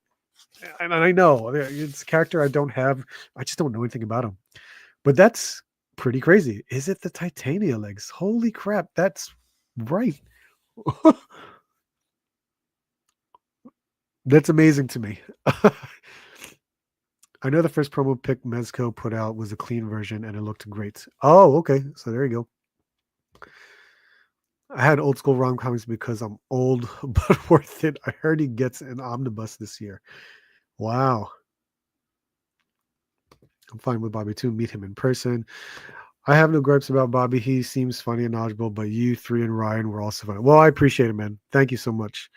And I know it's a character I don't have. I just don't know anything about him. But that's pretty crazy. Is it the Titania legs? Holy crap. That's right. That's amazing to me. I know the first promo pic Mezco put out was a clean version and it looked great. Oh, okay. So there you go. I had old school rom coms because I'm old, but worth it. I heard he gets an omnibus this year. Wow. I'm fine with Bobby too. Meet him in person. I have no gripes about Bobby. He seems funny and knowledgeable, but you three and Ryan were also funny. Well, I appreciate it, man. Thank you so much.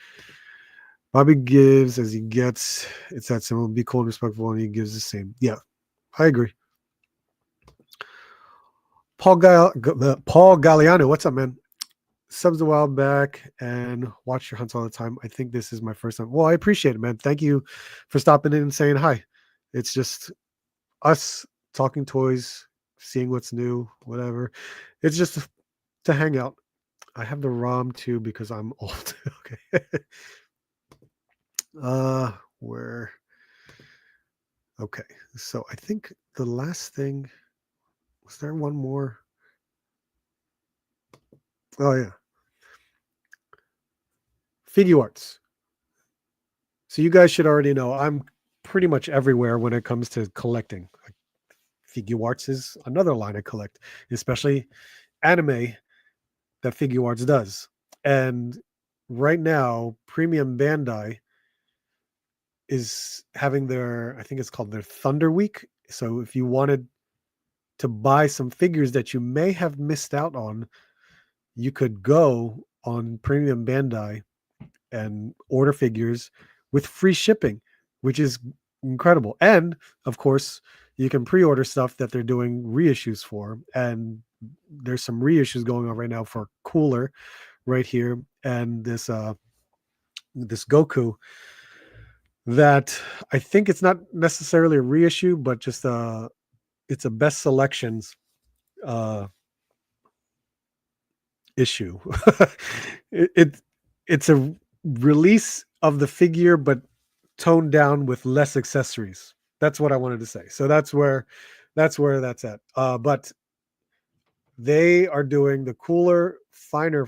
Bobby gives as he gets. It's that simple. Be cool and respectful, and he gives the same. Yeah, I agree. Paul Galliano, what's up, man? Subs a while back and watch your hunts all the time. I think this is my first time. Well, I appreciate it, man. Thank you for stopping in and saying hi. It's just us talking toys, seeing what's new, whatever. It's just to hang out. I have the ROM too because I'm old. Okay. Where? Okay. So I think the last thing was there one more. Oh yeah, Figuarts. So you guys should already know I'm pretty much everywhere when it comes to collecting. Like, Figuarts is another line I collect, especially anime that Figuarts does. And right now, Premium Bandai is having their, I think it's called their Thunder Week. So if you wanted to buy some figures that you may have missed out on, you could go on Premium Bandai and order figures with free shipping, which is incredible. And of course, you can pre-order stuff that they're doing reissues for. And there's some reissues going on right now for Cooler right here and this Goku that I think it's not necessarily a reissue, but just it's a best selections uh issue. it it's a release of the figure, but toned down with less accessories. That's what I wanted to say. So that's at. But they are doing the Cooler final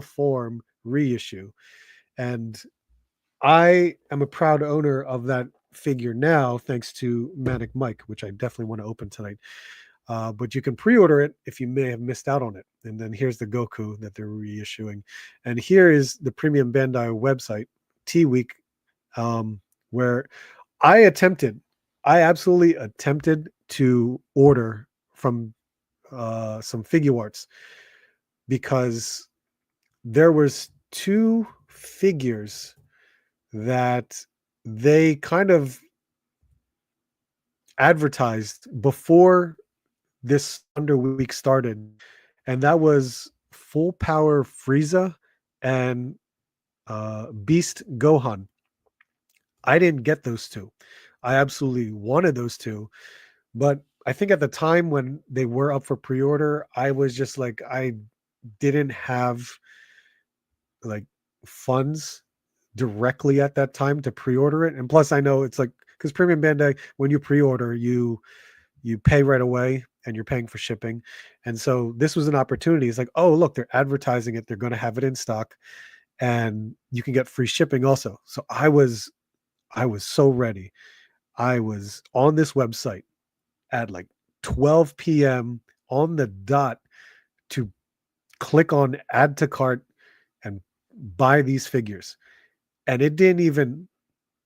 form reissue, and I am a proud owner of that figure now, thanks to Manic Mike, which I definitely want to open tonight. But you can pre-order it if you may have missed out on it. And then here's the Goku that they're reissuing, and here is the Premium Bandai website, T Week, where I absolutely attempted to order from some Figuarts because there was two figures that they kind of advertised before this Thunder Week started, and that was Full Power Frieza and Beast Gohan. I didn't get those two. I absolutely wanted those two, but I think at the time when they were up for pre-order, I was just like I didn't have like funds directly at that time to pre-order it. And plus I know it's like because Premium Bandai, when you pre-order, you pay right away and you're paying for shipping. And so this was an opportunity. It's like, oh, look, they're advertising it. They're going to have it in stock and you can get free shipping also. So I was so ready. I was on this website at like 12 p.m. on the dot to click on add to cart and buy these figures. And it didn't even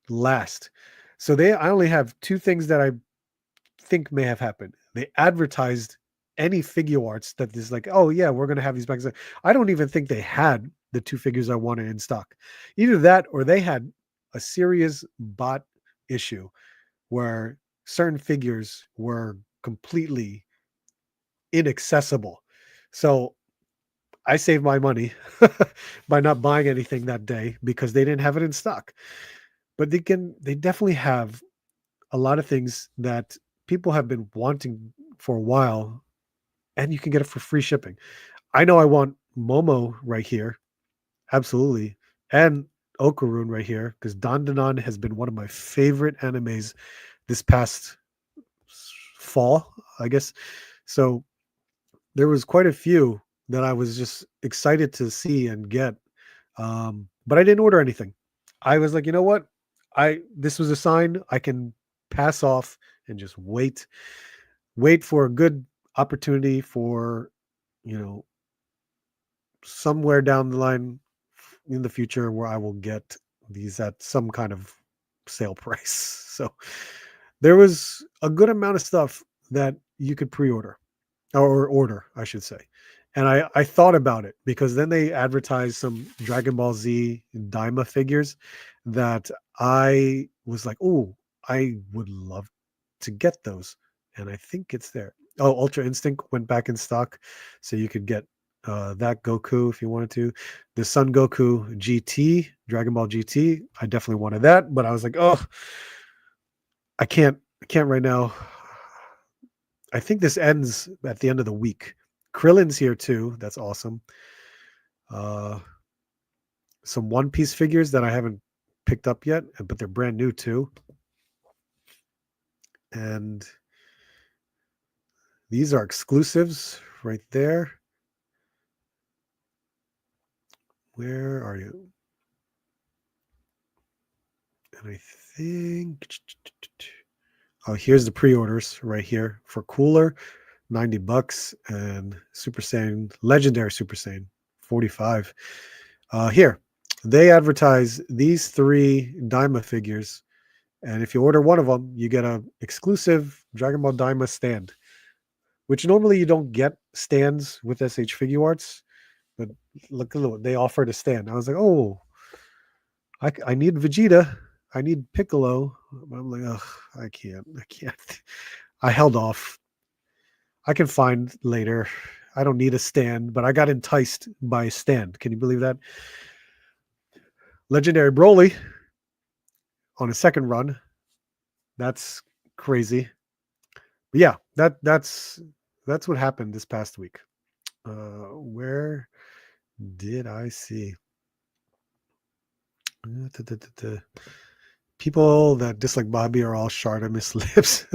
last. So I only have two things that I think may have happened. They advertised any Figuarts that is like, oh yeah, we're gonna have these bags. I don't even think they had the two figures I wanted in stock. Either that or they had a serious bot issue where certain figures were completely inaccessible. So I saved my money by not buying anything that day because they didn't have it in stock. But they definitely have a lot of things that people have been wanting for a while, and you can get it for free shipping. I know I want Momo right here, absolutely, and Okarun right here because Dandanon has been one of my favorite animes this past fall, I guess. So there was quite a few that I was just excited to see and get, but I didn't order anything. I was like, you know what? I This was a sign I can pass off and just wait for a good opportunity for, you know, somewhere down the line in the future where I will get these at some kind of sale price. So there was a good amount of stuff that you could pre-order or order, I should say. And I thought about it because then they advertised some Dragon Ball Z Daima figures that I was like, oh, I would love to get those. And I think it's there. Oh, Ultra Instinct went back in stock. So you could get that Goku if you wanted to. The Son Goku GT, Dragon Ball GT. I definitely wanted that, but I was like, oh, I can't right now. I think this ends at the end of the week. Krillin's here too. That's awesome. Uh, some One Piece figures that I haven't picked up yet, but they're brand new too. And these are exclusives right there. Where are you? And I think, oh, here's the pre-orders right here for Cooler, $90, and Super Saiyan, Legendary Super Saiyan, 45. Here, they advertise these 3 Daima figures, and if you order one of them, you get a exclusive Dragon Ball Daima stand, which normally you don't get stands with SH Figuarts, but look at what they offered a stand. I was like, oh, I need Vegeta, I need Piccolo. I'm like, ugh, I can't. I held off. I can find later. I don't need a stand, but I got enticed by a stand. Can you believe that? Legendary Broly on a second run. That's crazy. But yeah, that's what happened this past week. Where did I see people that dislike Bobby are all shard on his lips?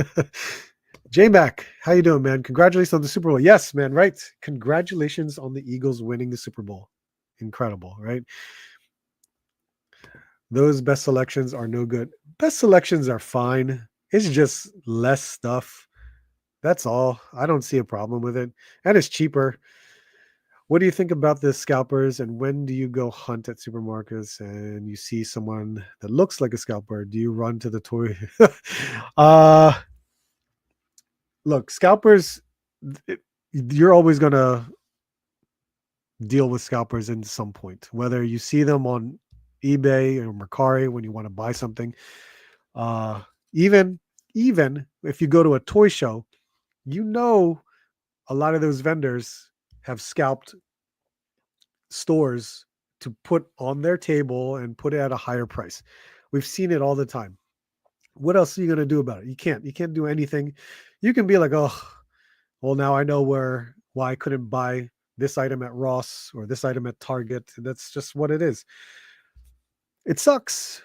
J-Mac, how you doing, man? Congratulations on the Super Bowl. Yes, man, right? Congratulations on the Eagles winning the Super Bowl. Incredible, right? Those best selections are no good. Best selections are fine. It's just less stuff. That's all. I don't see a problem with it. And it's cheaper. What do you think about the scalpers? And when do you go hunt at supermarkets and you see someone that looks like a scalper? Do you run to the toy? Look, scalpers, you're always going to deal with scalpers in some point, whether you see them on eBay or Mercari when you want to buy something. Even if you go to a toy show, you know a lot of those vendors have scalped stores to put on their table and put it at a higher price. We've seen it all the time. What else are you going to do about it? You can't do anything. You can be like, oh, well, now I know why I couldn't buy this item at Ross or this item at Target. That's just what it is. It sucks,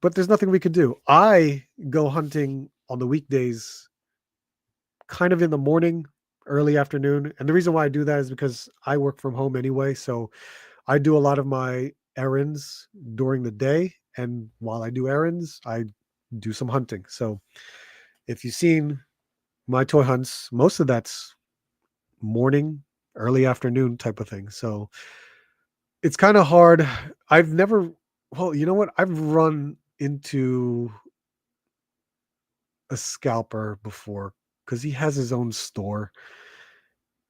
but there's nothing we can do. I go hunting on the weekdays, kind of in the morning, early afternoon. And the reason why I do that is because I work from home anyway. So I do a lot of my errands during the day. And while I do errands, I do some hunting. So if you've seen my toy hunts, most of that's morning, early afternoon type of thing. So it's kind of hard. Well, you know what? I've run into a scalper before because he has his own store.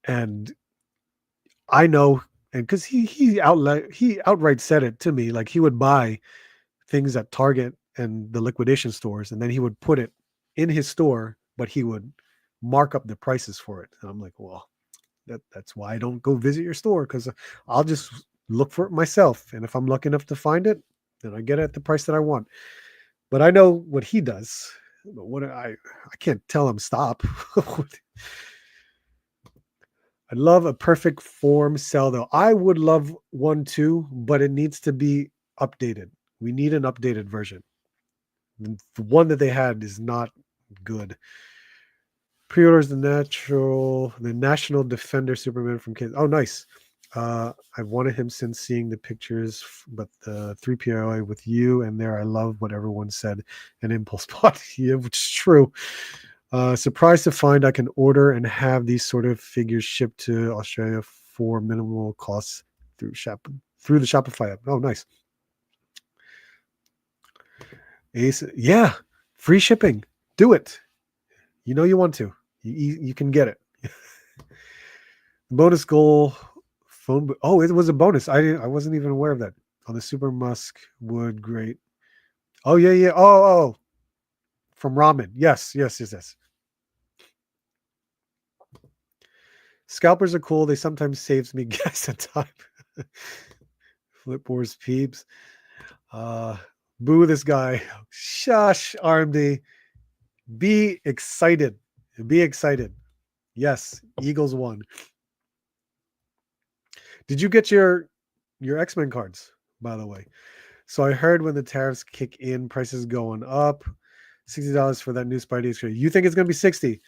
And I know, and because he outright said it to me, like he would buy things at Target and the liquidation stores, and then he would put it in his store, but he would mark up the prices for it. And I'm like, well, that's why I don't go visit your store, because I'll just look for it myself. And if I'm lucky enough to find it, then I get it at the price that I want. But I know what he does. But what I can't tell him stop. I'd love a perfect form cell though. I would love one too, but it needs to be updated. We need an updated version. The one that they had is not good. Pre-orders the National Defender Superman from Kids. Oh, nice. I've wanted him since seeing the pictures, but the 3PO with you and there, I love what everyone said. An impulse bot, yeah, which is true. Surprised to find I can order and have these sort of figures shipped to Australia for minimal costs. through the Shopify app. Oh, nice. Ace, yeah, free shipping. Do it. You know you want to. You can get it. Bonus goal phone. Oh, it was a bonus. I wasn't even aware of that. On the Super Musk wood, great. Oh yeah, yeah. Oh, from ramen. Yes. Scalpers are cool. They sometimes saves me gas and time. Flip Wars peeps. Boo this guy. Shush, RMD. Be excited. Be excited. Yes, Eagles won. Did you get your X-Men cards, by the way? So I heard when the tariffs kick in, prices going up. $60 for that new Spidey. You think it's gonna be 60?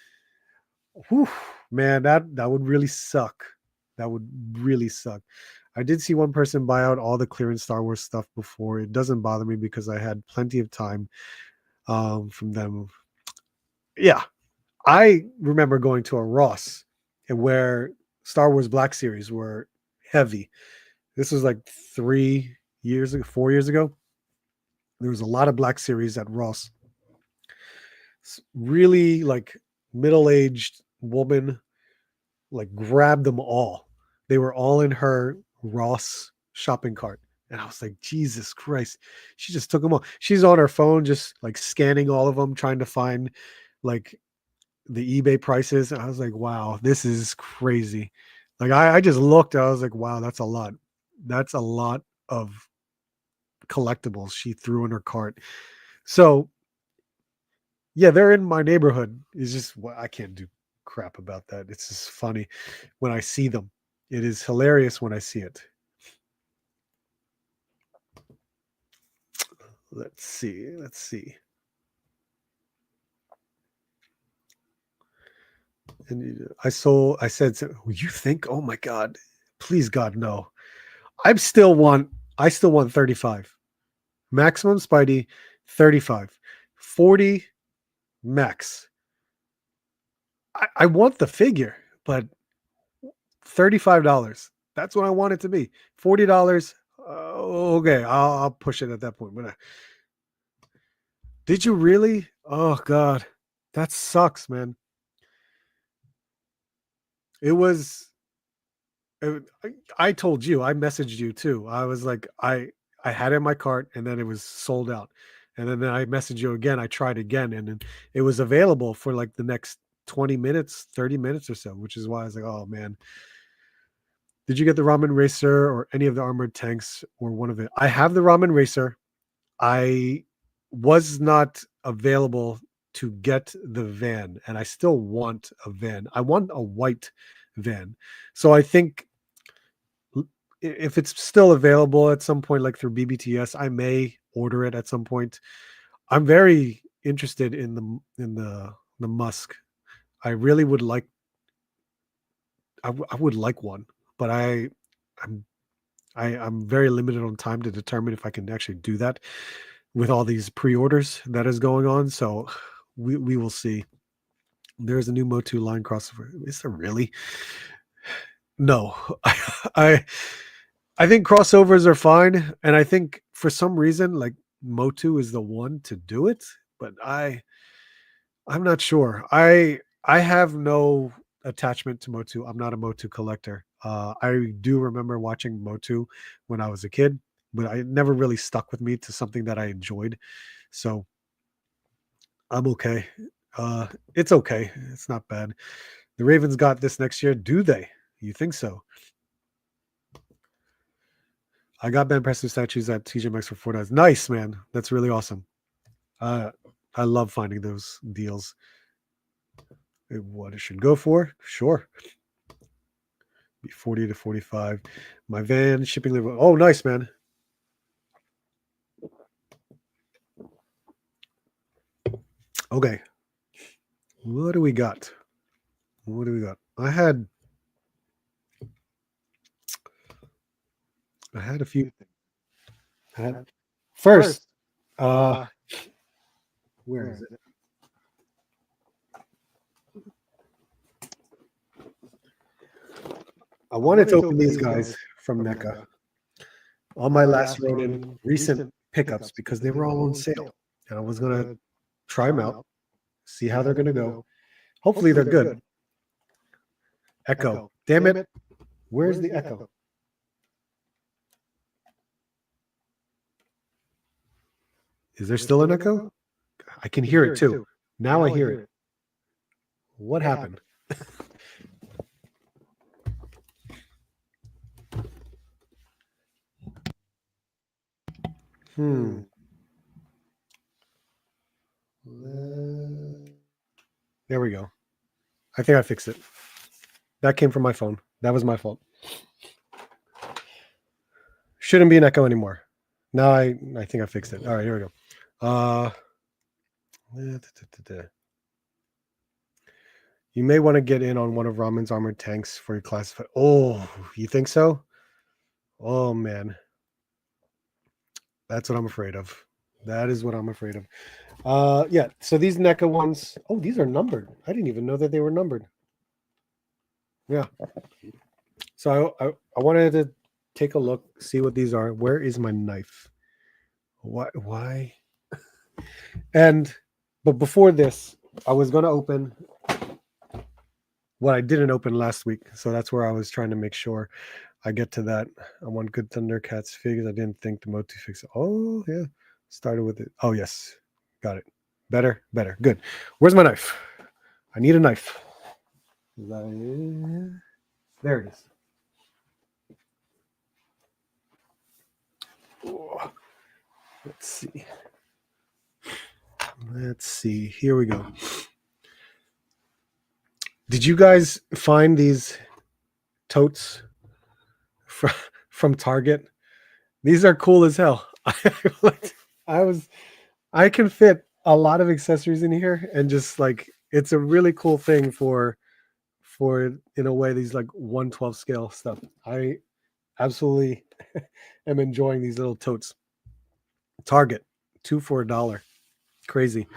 Whew, man, that would really suck. That would really suck. I did see one person buy out all the clearance Star Wars stuff before. It doesn't bother me because I had plenty of time from them. Yeah, I remember going to a Ross and where Star Wars Black Series were heavy. This was like 4 years ago. There was a lot of Black Series at Ross. Really like middle-aged woman, like grabbed them all. They were all in her Ross shopping cart. And I was like, Jesus Christ. She just took them all. She's on her phone, just like scanning all of them, trying to find like the eBay prices. And I was like, wow, this is crazy. Like I just looked, I was like, wow, that's a lot. That's a lot of collectibles she threw in her cart. So yeah, they're in my neighborhood. It's just I can't do crap about that. It's just funny when I see them. It is hilarious when I see it. Let's see. And I said, you think, oh my God, please God, no. I still want 35. Maximum Spidey, 35. 40 max. I want the figure, but $35. That's what I want it to be. $40. Okay, I'll push it at that point. But did you really? Oh God, that sucks, man. It was. I told you. I messaged you too. I was like, I had it in my cart, and then it was sold out. And then I messaged you again. I tried again, and then it was available for like the next 20 minutes, 30 minutes or so, which is why I was like, oh man. Did you get the Ramen Racer or any of the armored tanks or one of it? I have the Ramen Racer. I was not available to get the van, and I still want a van. I want a white van. So I think if it's still available at some point, like through BBTS, I may order it at some point. I'm very interested in the Musk. I really would like. I would like one, but I'm I'm very limited on time to determine if I can actually do that with all these pre-orders that is going on. So we will see. There's a new Motu line crossover. Is there really? No. I I think crossovers are fine. And I think for some reason, like Motu is the one to do it, but I'm not sure. I have no attachment to Motu. I'm not a Motu collector. I do remember watching Motu when I was a kid, but it never really stuck with me to something that I enjoyed. So I'm okay. It's okay. It's not bad. The Ravens got this next year, do they? You think so? I got Ben Preston statues at TJ Maxx for $4. Nice, man. That's really awesome. Uh, I love finding those deals. What it should go for? Sure. Be 40 to 45. My van shipping label. Oh, nice, man. Okay. What do we got? What do we got? I had a few things. First, where is it? I wanted to open these guys from NECA. All my last Ronin recent pickups because they were all on sale. And I was going to try them out, see how they're going to go. Hopefully they're good. Echo. Damn it. Where's the echo? Is there still an echo? I can hear it too. Now I hear it. What happened? There we go. I think I fixed it. That came from my phone. That was my fault. Shouldn't be an echo anymore. Now I think I fixed it. All right, here we go. You may want to get in on one of Ramen's armored tanks for your classified. Oh, you think so? Oh man, that's what I'm afraid of. That is what I'm afraid of. Yeah. So these NECA ones. Oh, these are numbered. I didn't even know that they were numbered. Yeah. So I wanted to take a look, see what these are. Where is my knife? Why? But before this, I was going to open what I didn't open last week. So that's where I was trying to make sure I get to that. I want good Thundercats figures. I didn't think the Motu fix. Oh, yeah. Started with it. Oh, yes. Got it. Better. Good. Where's my knife? I need a knife. There it is. Oh, let's see. Here we go. Did you guys find these totes from Target? These are cool as hell. I can fit a lot of accessories in here, and just like it's a really cool thing for in a way these like 1/12 scale stuff. I absolutely am enjoying these little totes. Target, 2 for $1. Crazy.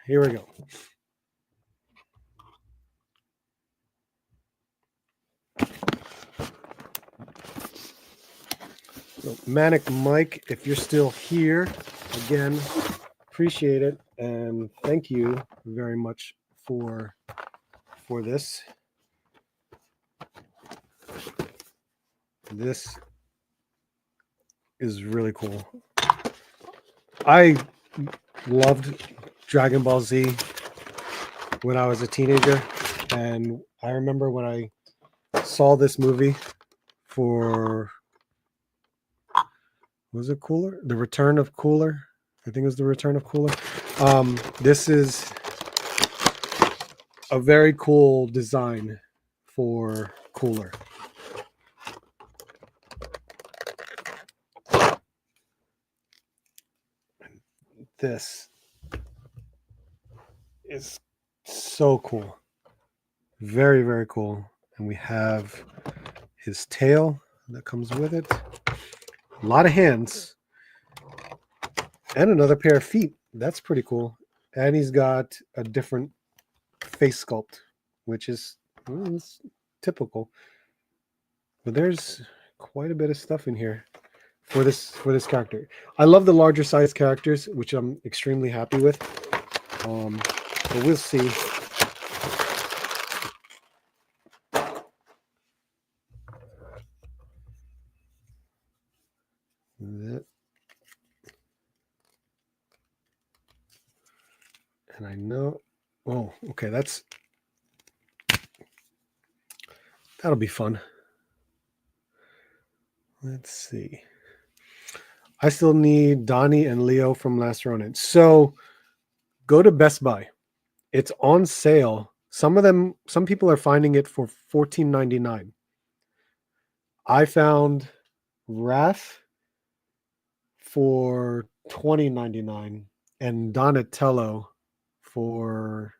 Here we go. So, Manic Mike, if you're still here, again, appreciate it, and thank you very much for this. This is really cool. I loved Dragon Ball Z when I was a teenager, and I remember when I saw this movie for, was it Cooler? The Return of Cooler? I think it was The Return of Cooler. This is a very cool design for Cooler. This is so cool. Very, very cool. And we have his tail that comes with it. A lot of hands. And another pair of feet. That's pretty cool. And he's got a different face sculpt, which is typical. But there's quite a bit of stuff in here for this character. I love the larger size characters, which I'm extremely happy with. But we'll see. And I know, oh, okay, that'll be fun. Let's see. I still need Donnie and Leo from Last Ronin. So go to Best Buy. It's on sale. Some people are finding it for $14.99. I found Wrath for $20.99 and Donatello for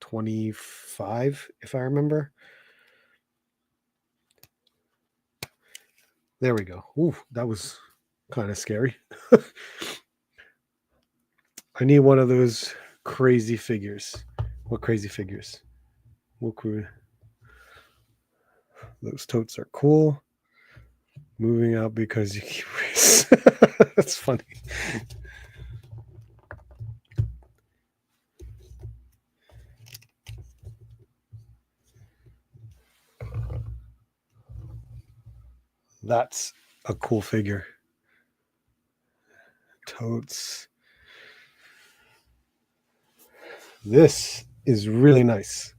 $25, if I remember. There we go. Ooh, that was kind of scary. I need one of those crazy figures. What crazy figures? Those totes are cool. Moving out because you keep race. That's funny. That's a cool figure. Totes. This is really nice.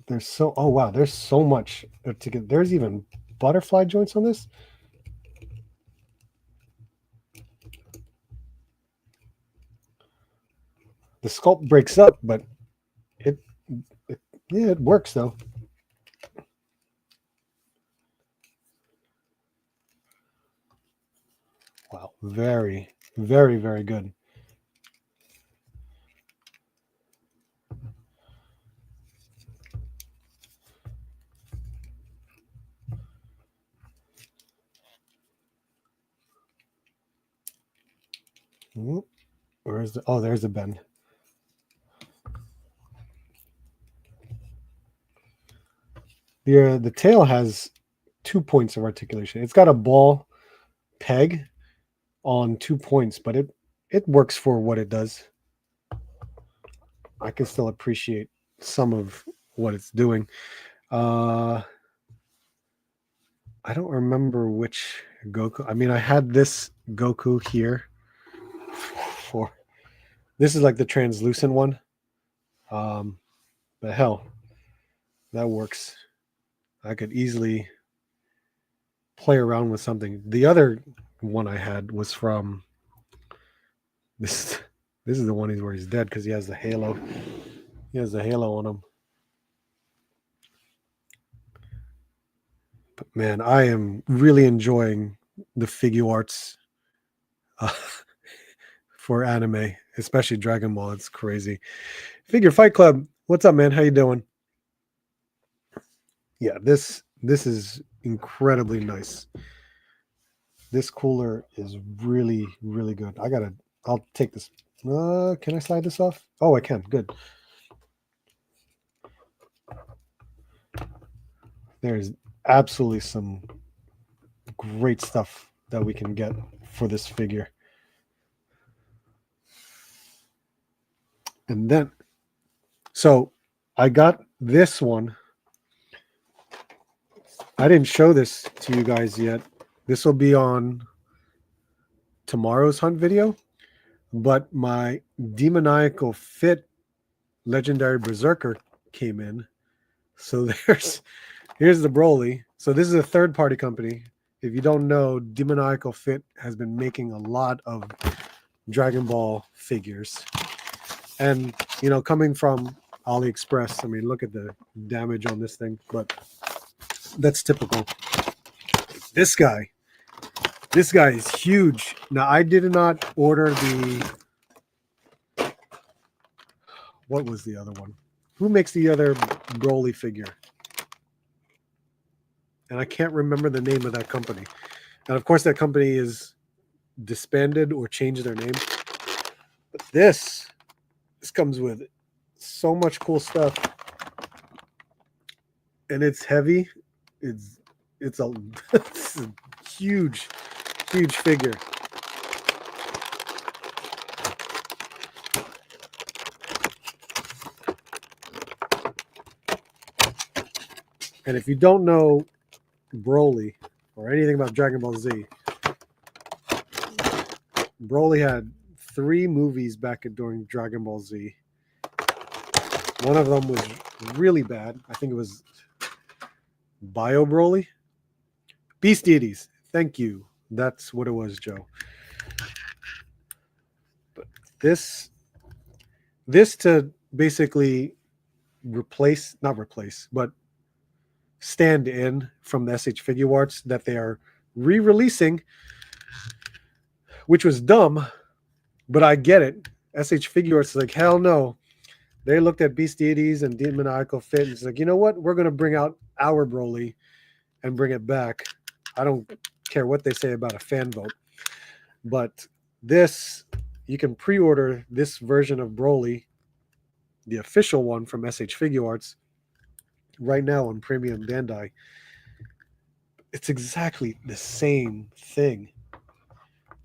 There's so, oh wow, there's so much to get. There's even butterfly joints on this. The sculpt breaks up, but it yeah, it works though. Wow, very, very, very good. Where's the? Oh, there's the bend. The tail has 2 points of articulation. It's got a ball peg on 2 points, but it works for what it does. I can still appreciate some of what it's doing. I don't remember which Goku. I mean, I had this Goku here for. This is like the translucent one. But hell, that works. I could easily play around with something. The other one I had was from this. This is the one where he's dead because he has the halo. He has the halo on him. But man, I am really enjoying the Figuarts for anime, especially Dragon Ball. It's crazy. Figure Fight Club, what's up, man? How you doing? Yeah, this is incredibly nice. This cooler is really, really good. I'll take this. Can I slide this off? Oh, I can. Good. There's absolutely some great stuff that we can get for this figure. And then, so I got this one. I didn't show this to you guys yet. This will be on tomorrow's hunt video. But my demoniacal fit legendary berserker came in. So here's the Broly. So this is a third party company. If you don't know, Demoniacal Fit has been making a lot of Dragon Ball figures. And, you know, coming from AliExpress, I mean, look at the damage on this thing, but that's typical. This guy is huge. Now, I did not order the, what was the other one? Who makes the other Broly figure? And I can't remember the name of that company. And of course, that company is disbanded or changed their name. But this comes with so much cool stuff, and it's heavy. It's it's a huge figure. And if you don't know Broly or anything about Dragon Ball Z, Broly had 3 movies back during Dragon Ball Z. One of them was really bad. I think it was Bio Broly. Beast Deities. Thank you. That's what it was, Joe. But this to basically not replace, but stand in from the SH Figuarts that they are re-releasing, which was dumb, but I get it. SH Figuarts is like, hell no. They looked at Beast Deities and Demoniacal Fit and it's like, you know what? We're going to bring out our Broly and bring it back. I don't care what they say about a fan vote. But this, you can pre-order this version of Broly, the official one from SH Figuarts, right now on Premium Bandai. It's exactly the same thing.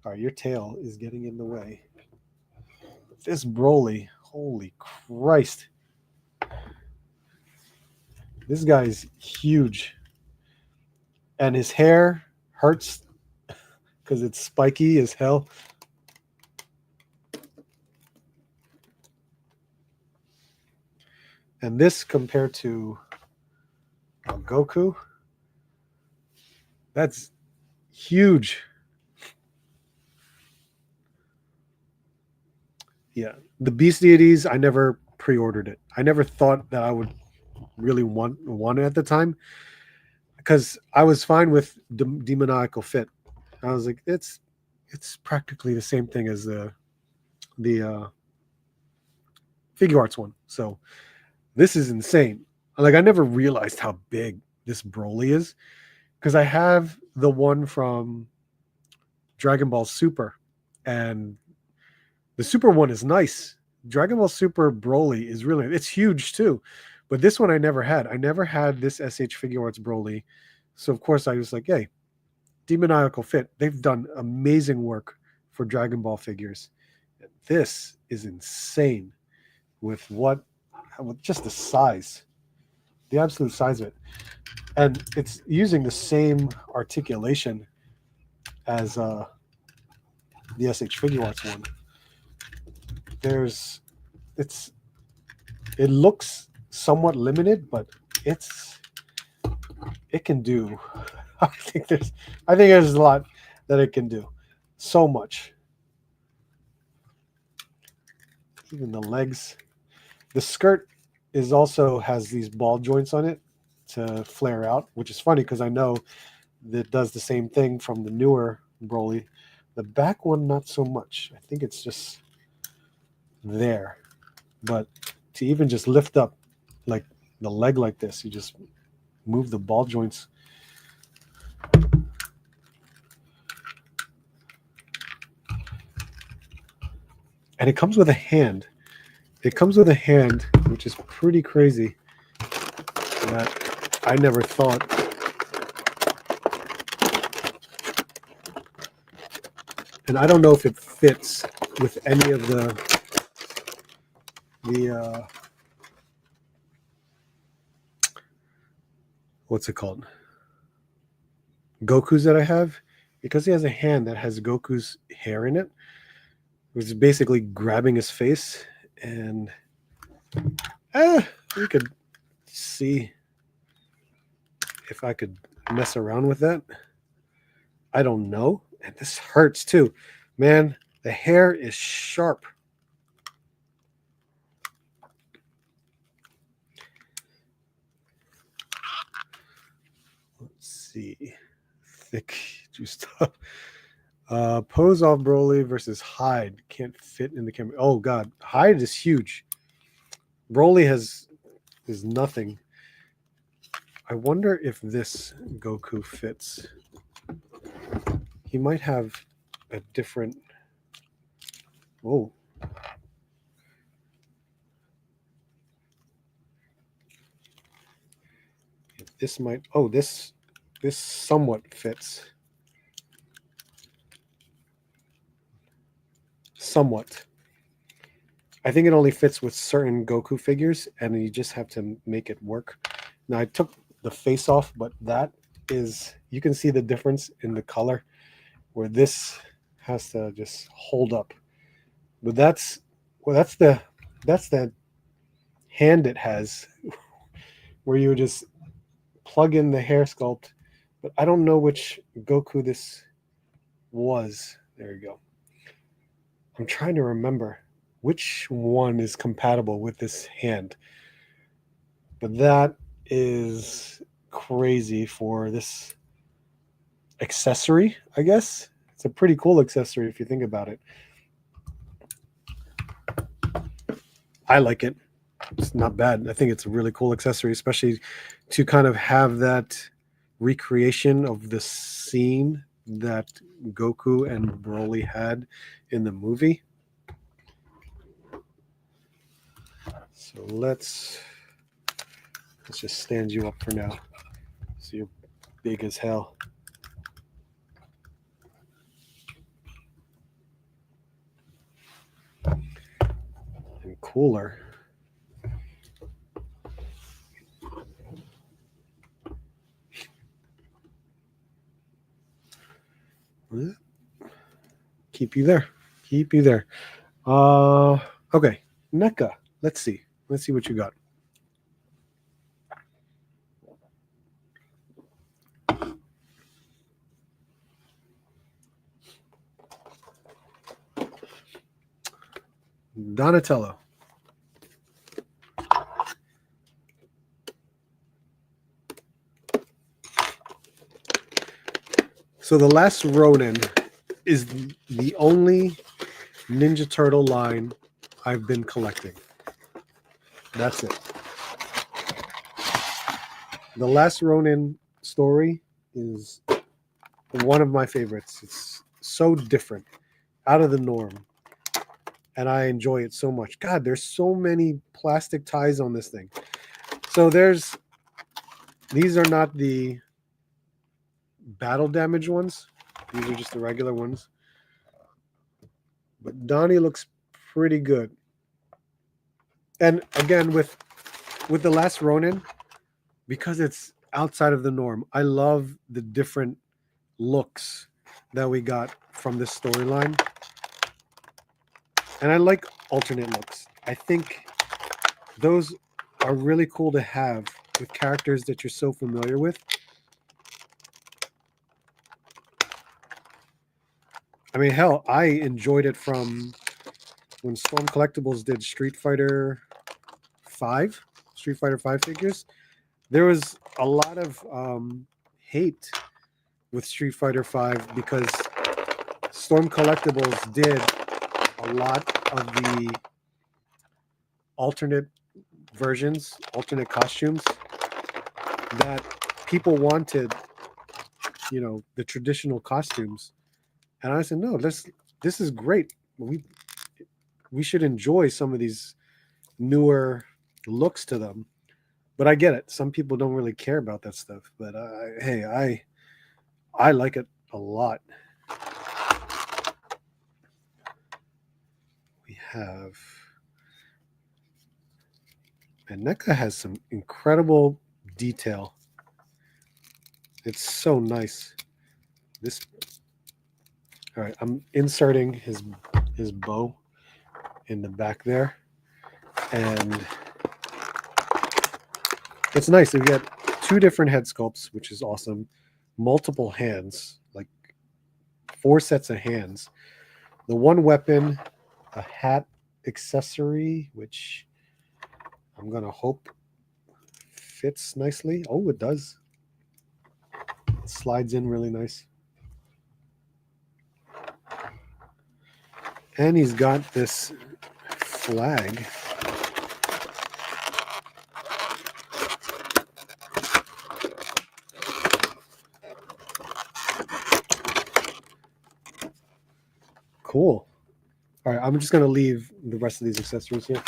All right, your tail is getting in the way. This Broly, holy Christ. This guy's huge. And his hair hurts because it's spiky as hell. And this compared to Goku, that's huge. Yeah. The Beast Deities, I never pre-ordered it. I never thought that I would really want it at the time because I was fine with Demoniacal Fit. I was like, it's practically the same thing as the Figuarts one. So this is insane. Like I never realized how big this Broly is because I have the one from Dragon Ball Super, and the Super one is nice. Dragon Ball Super Broly is really, it's huge too. But this one I never had. I never had this SH Figuarts Broly. So of course I was like, hey, Demoniacal Fit, they've done amazing work for Dragon Ball figures. This is insane with just the size, the absolute size of it. And it's using the same articulation as the SH Figuarts one. It looks somewhat limited, but it can do. I think there's a lot that it can do. So much. Even the legs. The skirt has these ball joints on it to flare out, which is funny because I know that does the same thing from the newer Broly. The back one, not so much. I think it's just there. But to even just lift up like the leg like this, you just move the ball joints. And it comes with a hand. It comes with a hand, which is pretty crazy. That I never thought. And I don't know if it fits with any of the what's it called? Goku's that I have, because he has a hand that has Goku's hair in it, which is basically grabbing his face, and we could see if I could mess around with that. I don't know. And this hurts too. Man, the hair is sharp. Let's see. Thick juiced up. Pose off Broly versus Hyde. Can't fit in the camera. Oh god, Hyde is huge. Broly is nothing. I wonder if this Goku fits. He might have a different. Oh. This might. Oh, this somewhat fits. Somewhat. I think it only fits with certain Goku figures, and you just have to make it work. Now I took the face off, but that is, you can see the difference in the color, where this has to just hold up. But that's the hand it has, where you just plug in the hair sculpt. But I don't know which Goku this was. There you go. I'm trying to remember which one is compatible with this hand. But that is crazy for this accessory, I guess. It's a pretty cool accessory if you think about it. I like it. It's not bad. I think it's a really cool accessory, especially to kind of have that recreation of the scene that Goku and Broly had in the movie. So let's Let's just stand you up for now. So you're big as hell. And cooler. Keep you there. Keep you there. Okay. NECA. Let's see. Let's see what you got. Donatello. So the Last Ronin is the only Ninja Turtle line I've been collecting. That's it. The Last Ronin story is one of my favorites. It's so different, out of the norm, and I enjoy it so much. God, there's so many plastic ties on this thing. So these are not the battle damage ones. These are just the regular ones. But Donnie looks pretty good. And again, with the Last Ronin, because it's outside of the norm, I love the different looks that we got from this storyline. And I like alternate looks. I think those are really cool to have with characters that you're so familiar with. I mean, hell, I enjoyed it from when Storm Collectibles did Street Fighter 5 figures. There was a lot of hate with Street Fighter 5 because Storm Collectibles did a lot of the alternate versions, alternate costumes that people wanted, you know, the traditional costumes. And I said, no, this is great. We should enjoy some of these newer looks to them. But I get it. Some people don't really care about that stuff. But I like it a lot. We have, and NECA has some incredible detail. It's so nice. This, all right, I'm inserting his bow in the back there, and it's nice. We get 2 different head sculpts, which is awesome. Multiple hands, like 4 sets of hands. The one weapon, a hat accessory, which I'm gonna hope fits nicely. Oh, it does. It slides in really nice. And he's got this flag. Cool. All right, I'm just going to leave the rest of these accessories here.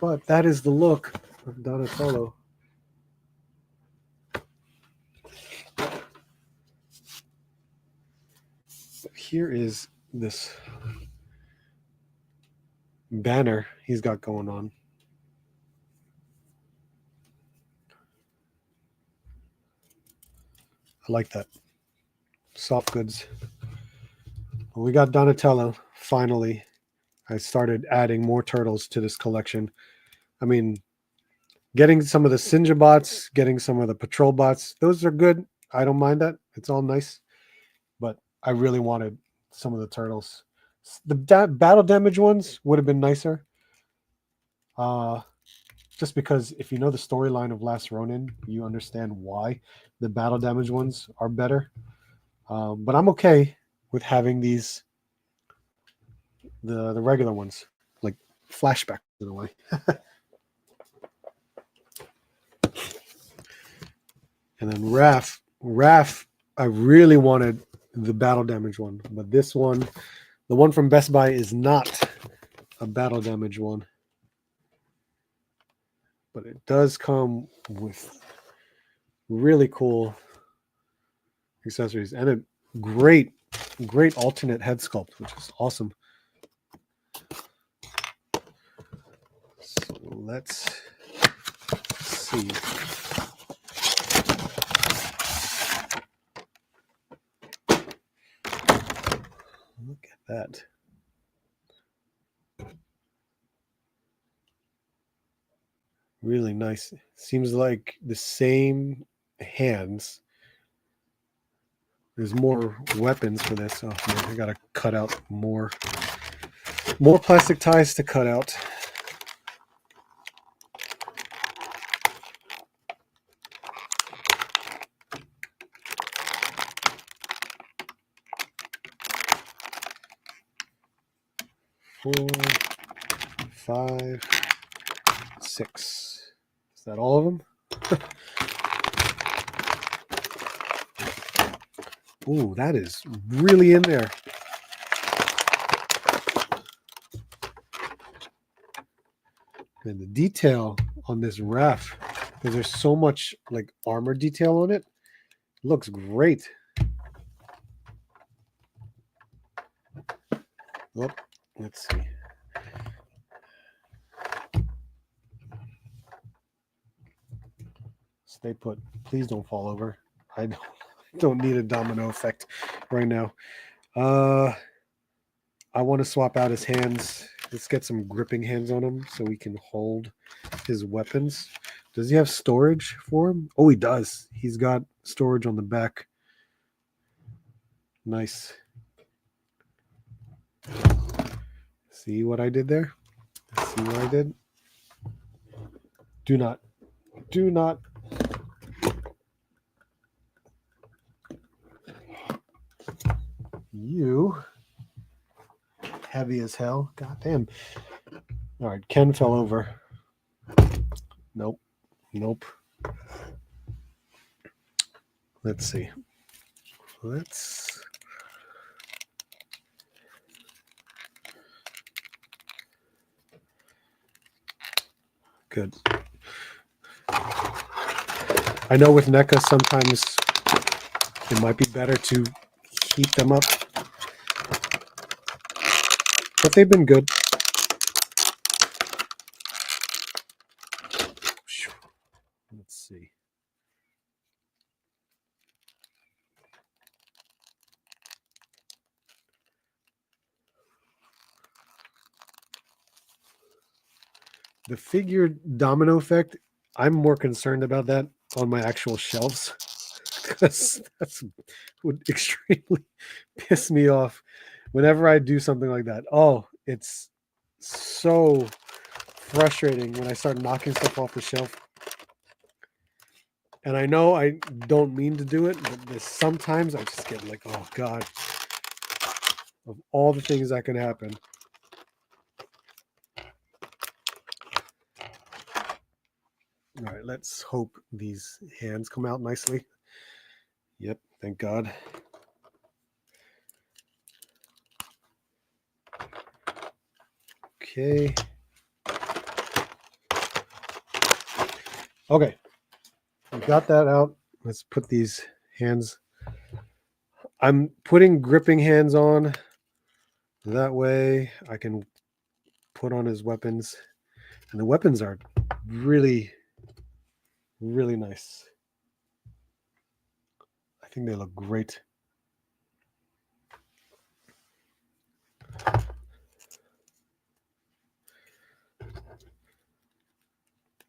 But that is the look of Donatello. Here is this banner he's got going on. I like that. Soft goods. We got Donatello, finally. I started adding more turtles to this collection. I mean, getting some of the Sinja bots, getting some of the patrol bots, those are good. I don't mind that. It's all nice. But I really wanted some of the turtles. The battle damage ones would have been nicer. Just because if you know the storyline of Last Ronin, you understand why the battle damage ones are better. But I'm okay with having these, the regular ones, like flashback in a way. And then Raph, I really wanted the battle damage one, but this one, the one from Best Buy, is not a battle damage one. but it does come with really cool accessories and a great alternate head sculpt, which is awesome. So let's see. Look at that. Really nice. Seems like the same hands. There's more weapons for this. Oh man, I gotta cut out more plastic ties to cut out. Four, 5, 6. Is that all of them? Ooh, that is really in there. And the detail on this raft, because there's so much like armor detail on it, looks great. Oh, let's see. Stay put. Please don't fall over. I don't need a domino effect right now. I want to swap out his hands. Let's get some gripping hands on him so we can hold his weapons. Does he have storage for him? Oh, he does. He's got storage on the back. Nice. See what I did there? See what I did? Do not. You heavy as hell. God damn. All right, Ken fell over. Nope. Let's see. Good. I know with NECA sometimes it might be better to heat them up, but they've been good. Let's see. The figure domino effect, I'm more concerned about that on my actual shelves because that's would extremely piss me off whenever I do something like that. Oh, it's so frustrating when I start knocking stuff off the shelf. And I know I don't mean to do it, but sometimes I just get like, oh God, of all the things that can happen. All right, let's hope these hands come out nicely. Yep, thank God. Okay. Okay, we got that out. Let's put these hands. I'm putting gripping hands on. That way I can put on his weapons. And the weapons are really, really nice. I think they look great.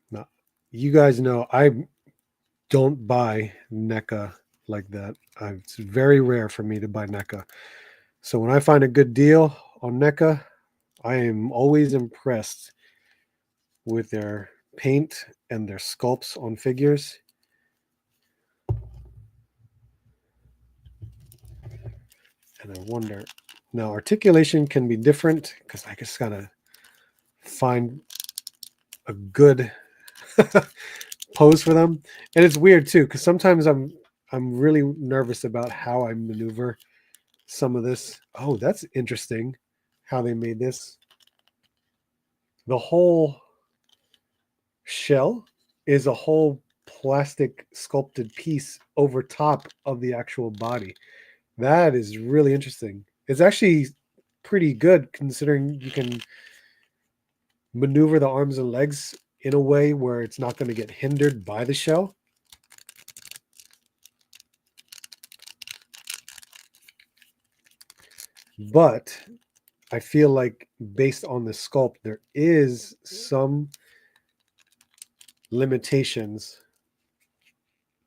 Now, you guys know I don't buy NECA like that. It's very rare for me to buy NECA. So when I find a good deal on NECA, I am always impressed with their paint and their sculpts on figures. And I wonder, now articulation can be different because I just gotta find a good pose for them. And it's weird too, because sometimes I'm really nervous about how I maneuver some of this. Oh, that's interesting how they made this. The whole shell is a whole plastic sculpted piece over top of the actual body. That is really interesting. It's actually pretty good considering you can maneuver the arms and legs in a way where it's not going to get hindered by the shell. But I feel like based on the sculpt, there is some limitations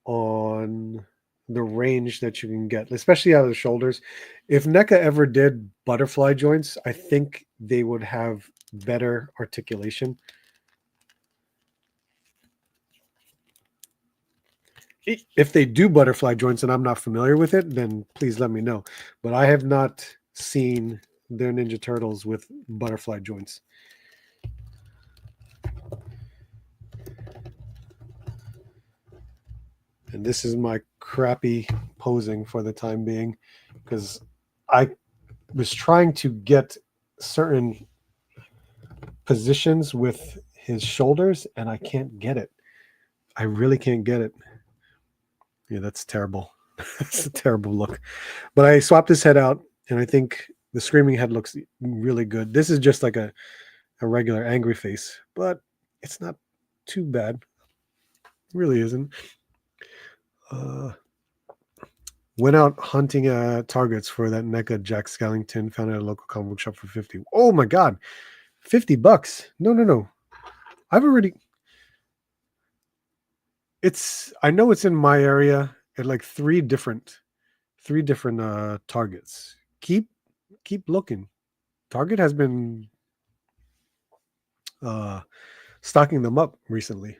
on the range that you can get, especially out of the shoulders. If NECA ever did butterfly joints, I think they would have better articulation. If they do butterfly joints and I'm not familiar with it, then please let me know. But I have not seen their Ninja Turtles with butterfly joints. And this is my crappy posing for the time being because I was trying to get certain positions with his shoulders and I can't get it. I really can't get it. Yeah, that's terrible. That's a terrible look. But I swapped his head out and I think the screaming head looks really good. This is just like a regular angry face, but it's not too bad. It really isn't. Went out hunting targets for that NECA Jack Skellington. Found it at a local comic book shop for 50. Oh my god, $50. No. I've already. I know it's in my area at like three different targets. Keep looking. Target has been stocking them up recently.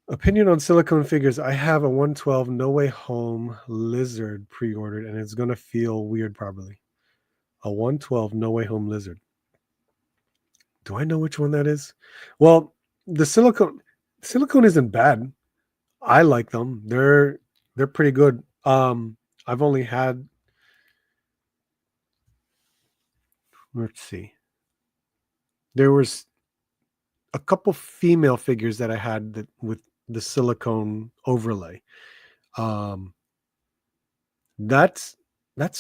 Opinion on silicone figures. I have a 112 No Way Home Lizard pre-ordered and it's going to feel weird probably. A 112 No Way Home Lizard. Do I know which one that is? Well, the silicone isn't bad. I like them. They're pretty good. I've only had, let's see. There was a couple female figures that I had that with the silicone overlay. Um that's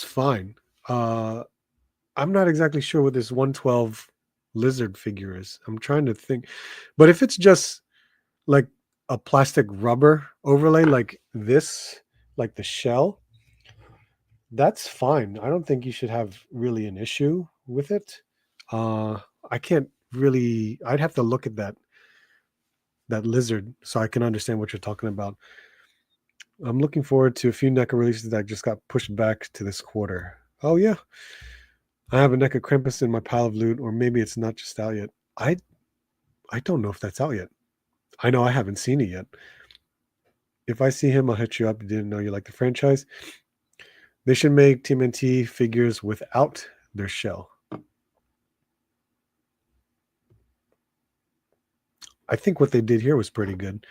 fine. I'm not exactly sure what this 112 lizard figure is. I'm trying to think. But if it's just like a plastic rubber overlay like this, like the shell, that's fine. I don't think you should have really an issue with it. I can't really. I'd have to look at that lizard so I can understand what you're talking about. I'm looking forward to a few NECA releases that just got pushed back to this quarter. Oh yeah, I have a NECA Krampus in my pile of loot, or maybe it's not just out yet. I don't know if that's out yet. I know I haven't seen it yet. If I see him, I'll hit you up. You didn't know you like the franchise. They should make TMNT figures without their shell. I think what they did here was pretty good.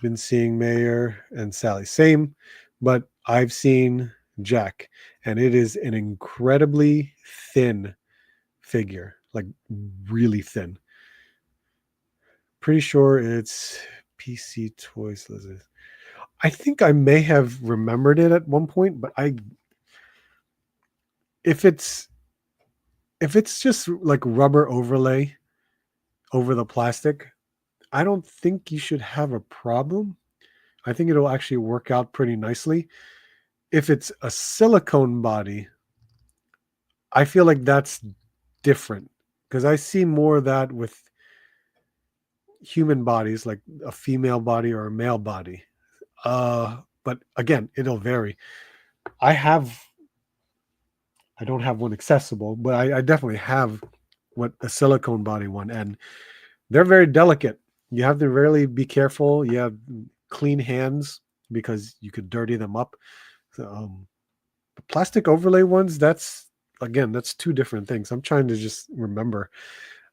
Been seeing Mayor and Sally. Same, but I've seen Jack, and it is an incredibly thin figure, like really thin. Pretty sure it's PC Toys Lizard. I think I may have remembered it at one point, but if it's just like rubber overlay over the plastic, I don't think you should have a problem. I think it'll actually work out pretty nicely. If it's a silicone body, I feel like that's different because I see more of that with human bodies, like a female body or a male body. But again, it'll vary. I don't have one accessible, but I definitely have what a silicone body one, and they're very delicate. You have to really be careful. You have clean hands because you could dirty them up. So, the plastic overlay ones, that's two different things. I'm trying to just remember.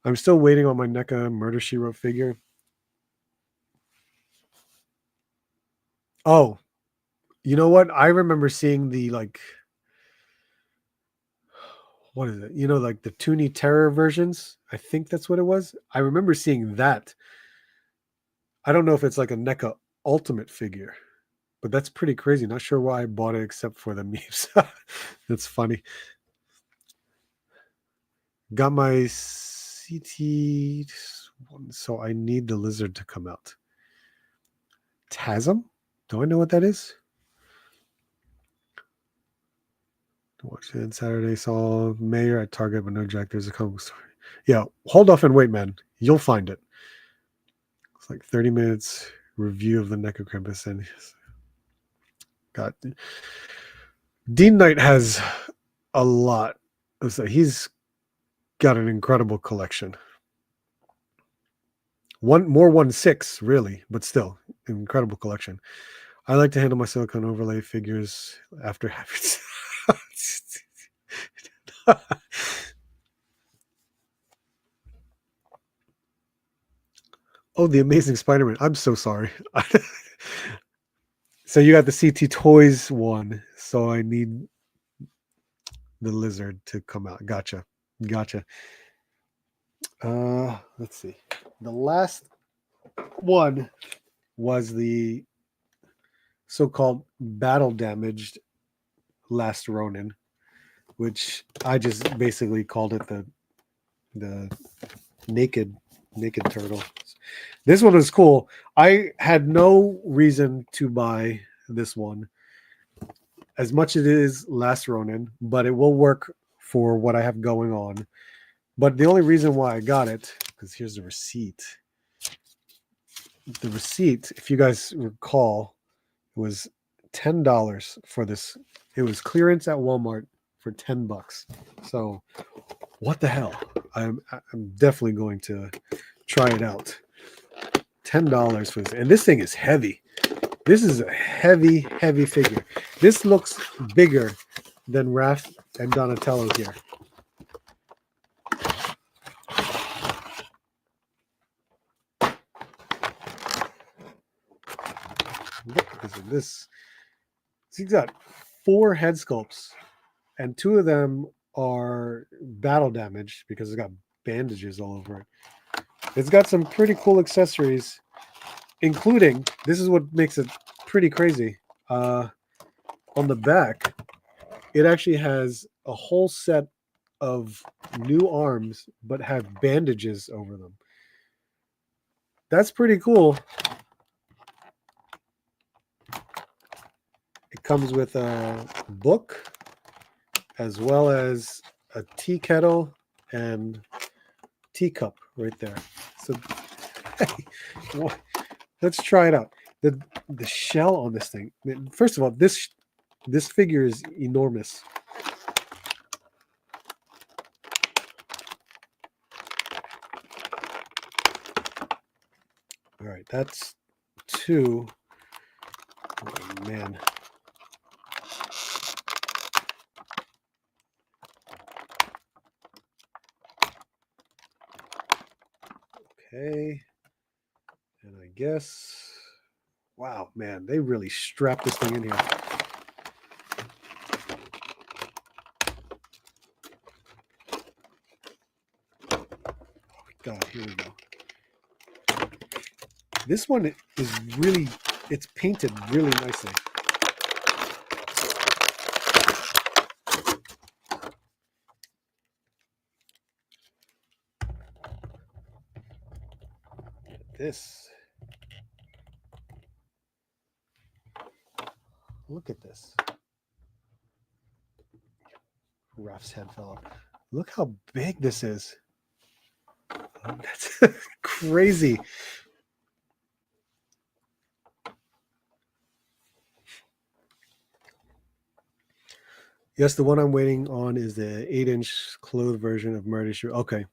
I'm still waiting on my NECA Murder She Wrote figure. Oh, you know what? I remember seeing the like, what is it? You know, like the Toonie Terror versions. I think that's what it was. I remember seeing that. I don't know if it's like a NECA Ultimate figure, but that's pretty crazy. Not sure why I bought it except for the memes. That's funny. Got my CT one, so I need the lizard to come out. TASM? Do I know what that is? Watch it Saturday. Saw Mayor at Target, but no Jack. There's a comic story. Yeah, hold off and wait, man. You'll find it. It's like 30 minutes review of the NECA Krampus, and got Dean Knight has a lot. So he's got an incredible collection. One more 1/6, really, but still, incredible collection. I like to handle my silicone overlay figures after habits. Oh, the Amazing Spider-Man. I'm so sorry. So you got the CT Toys one, so I need the lizard to come out. Gotcha. Let's see. The last one was the so-called battle damaged Last Ronin, which I just basically called it the naked turtle. This one was cool. I had no reason to buy this one, as much as it is Last Ronin, but it will work for what I have going on. But the only reason why I got it, because here's the receipt. The receipt, if you guys recall, was $10 for this. It was clearance at Walmart for $10. So what the hell? I'm definitely going to try it out. $10 for this. And this thing is heavy. This is a heavy figure. This looks bigger than Raph and Donatello here. Look at this. So he's got 4 head sculpts, and 2 of them are battle damaged because it's got bandages all over it. It's got some pretty cool accessories, including, this is what makes it pretty crazy. On the back, it actually has a whole set of new arms, but have bandages over them. That's pretty cool. It comes with a book, as well as a tea kettle and teacup right there. So hey, let's try it out. The shell on this thing. First of all, this figure is enormous. All right, that's 2. Oh, man. Okay. And I guess, wow, man, they really strapped this thing in here. Oh, God, here we go. This one is really, it's painted really nicely. This. Look at this. Raph's head fell off. Look how big this is. Oh, that's crazy. Yes, the one I'm waiting on is the 8-inch clothed version of Murder Shoe. Okay.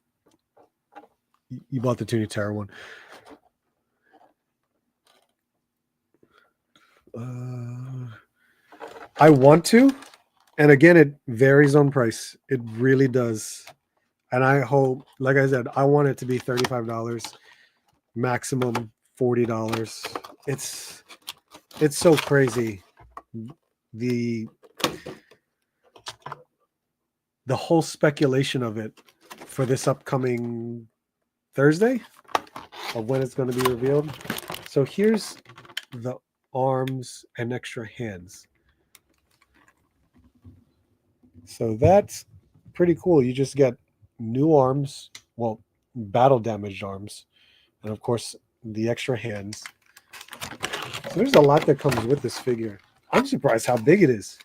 You bought the Toonie Terror one. I want to, and again, it varies on price. It really does. And I hope, like I said, I want it to be $35, maximum $40. It's so crazy. The the whole speculation of it for this upcoming Thursday of when it's going to be revealed. So here's the arms and extra hands. So that's pretty cool. You just get new arms, well, battle damaged arms, and of course the extra hands. So there's a lot that comes with this figure. I'm surprised how big it is.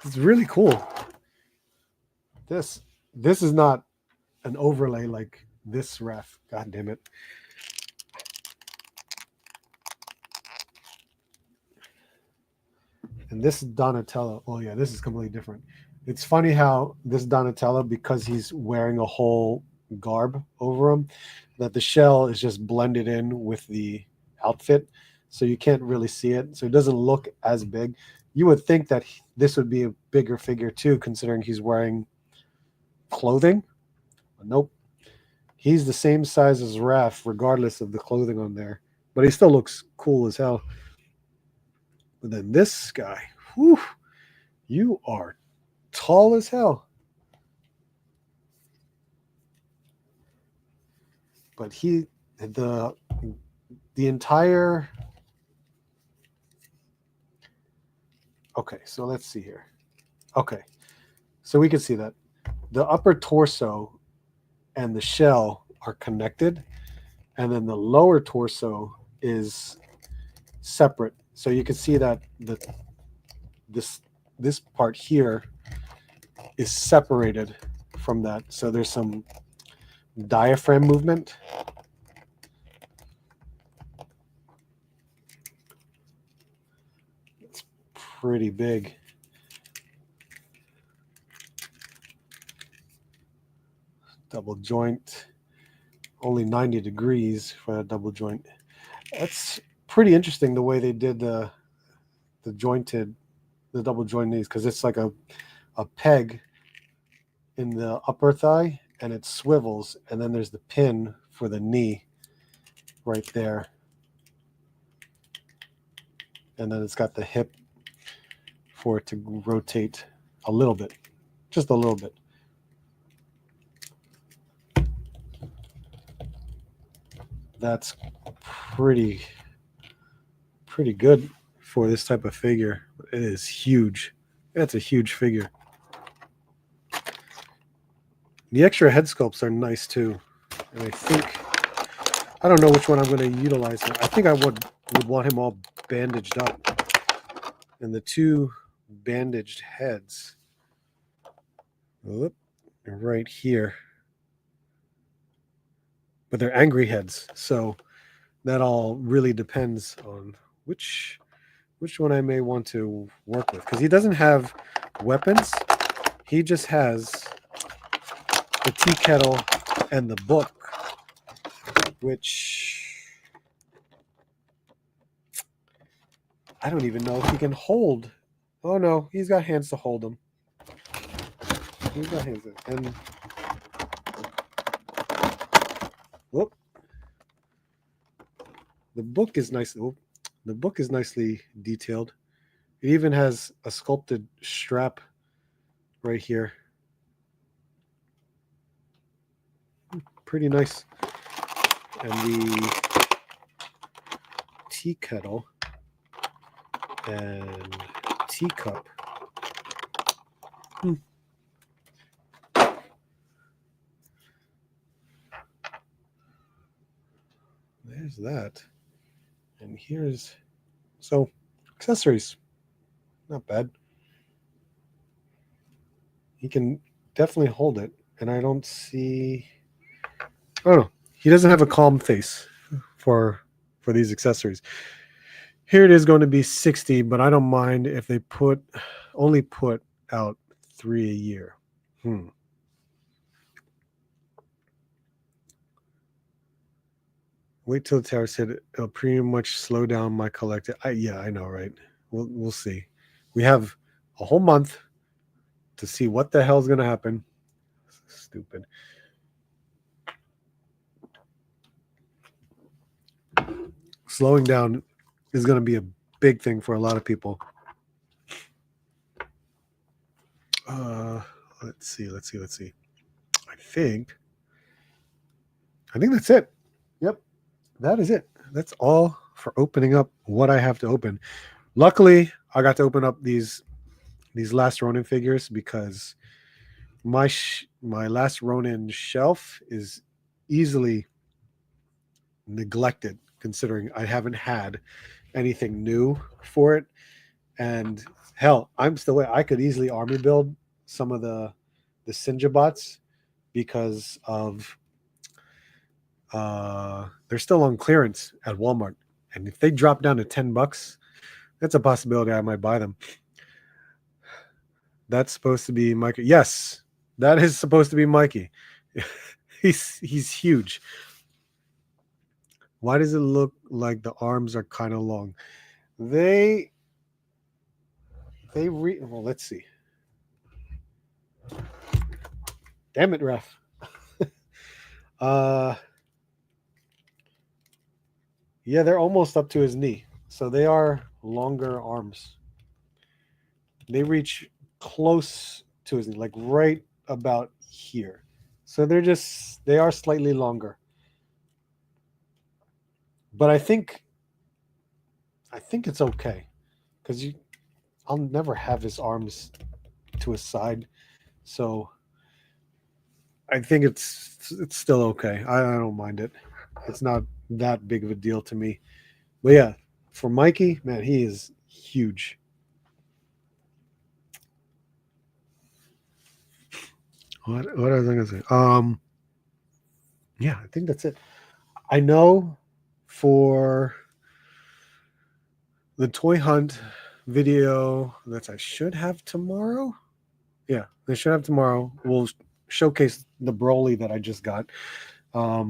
It's really cool. This is not an overlay like this ref. God damn it. And this Donatello. Oh yeah, this is completely different. It's funny how this Donatello, because he's wearing a whole garb over him, that the shell is just blended in with the outfit, so you can't really see it. So it doesn't look as big. You would think that this would be a bigger figure too, considering he's wearing clothing. But nope. He's the same size as Raph, regardless of the clothing on there. But he still looks cool as hell. But then this guy, whew, you are tall as hell. But the entire. Okay, so let's see here. Okay, so we can see that the upper torso and the shell are connected, and then the lower torso is separate. So you can see that this part here is separated from that. So there's some diaphragm movement. It's pretty big. Double joint, only 90 degrees for a double joint. That's pretty interesting the way they did the double joint knees, because it's like a peg in the upper thigh and it swivels, and then there's the pin for the knee right there, and then it's got the hip for it to rotate a little bit, just a little bit. That's pretty good for this type of figure. It is huge. That's a huge figure. The extra head sculpts are nice too. And I don't know which one I'm going to utilize. I think I would want him all bandaged up. And the two bandaged heads, right here. But they're angry heads. So that all really depends on which one I may want to work with. Because he doesn't have weapons. He just has the tea kettle and the book, which I don't even know if he can hold. Oh no, he's got hands to hold them. He's got hands to, and whoop. The book is nice. Whoop. The book is nicely detailed. It even has a sculpted strap right here. Pretty nice. And the tea kettle and teacup. There's that. And here's, so accessories, not bad. He can definitely hold it, and I don't see, oh no, he doesn't have a calm face for these accessories. Here it is going to be 60, but I don't mind if they only put out 3 a year. Wait till the tariffs hit. It'll pretty much slow down my collecting. Yeah, I know, right? We'll see. We have a whole month to see what the hell's going to happen. Stupid. Slowing down is going to be a big thing for a lot of people. Let's see. I think that's it. Yep, that is it. That's all for opening up what I have to open. Luckily, I got to open up these last Ronin figures because my last Ronin shelf is easily neglected considering I haven't had anything new for it. And hell, I'm still I could easily army build some of the Sinjabots because of they're still on clearance at Walmart. And if they drop down to $10, that's a possibility I might buy them. That's supposed to be Mikey. Yes, that is supposed to be Mikey. He's huge. Why does it look like the arms are kind of long? Well, let's see. Damn it, ref. Yeah, they're almost up to his knee. So they are longer arms. They reach close to his knee, like right about here. So they are slightly longer. But I think it's okay because I'll never have his arms to his side, so I think it's still okay. I don't mind it. It's not that big of a deal to me. But yeah, for Mikey, man, he is huge. What was I gonna say? Yeah, I think that's it. I know for the toy hunt video that I should have tomorrow. Yeah, they should have tomorrow. We'll showcase the Broly that I just got. But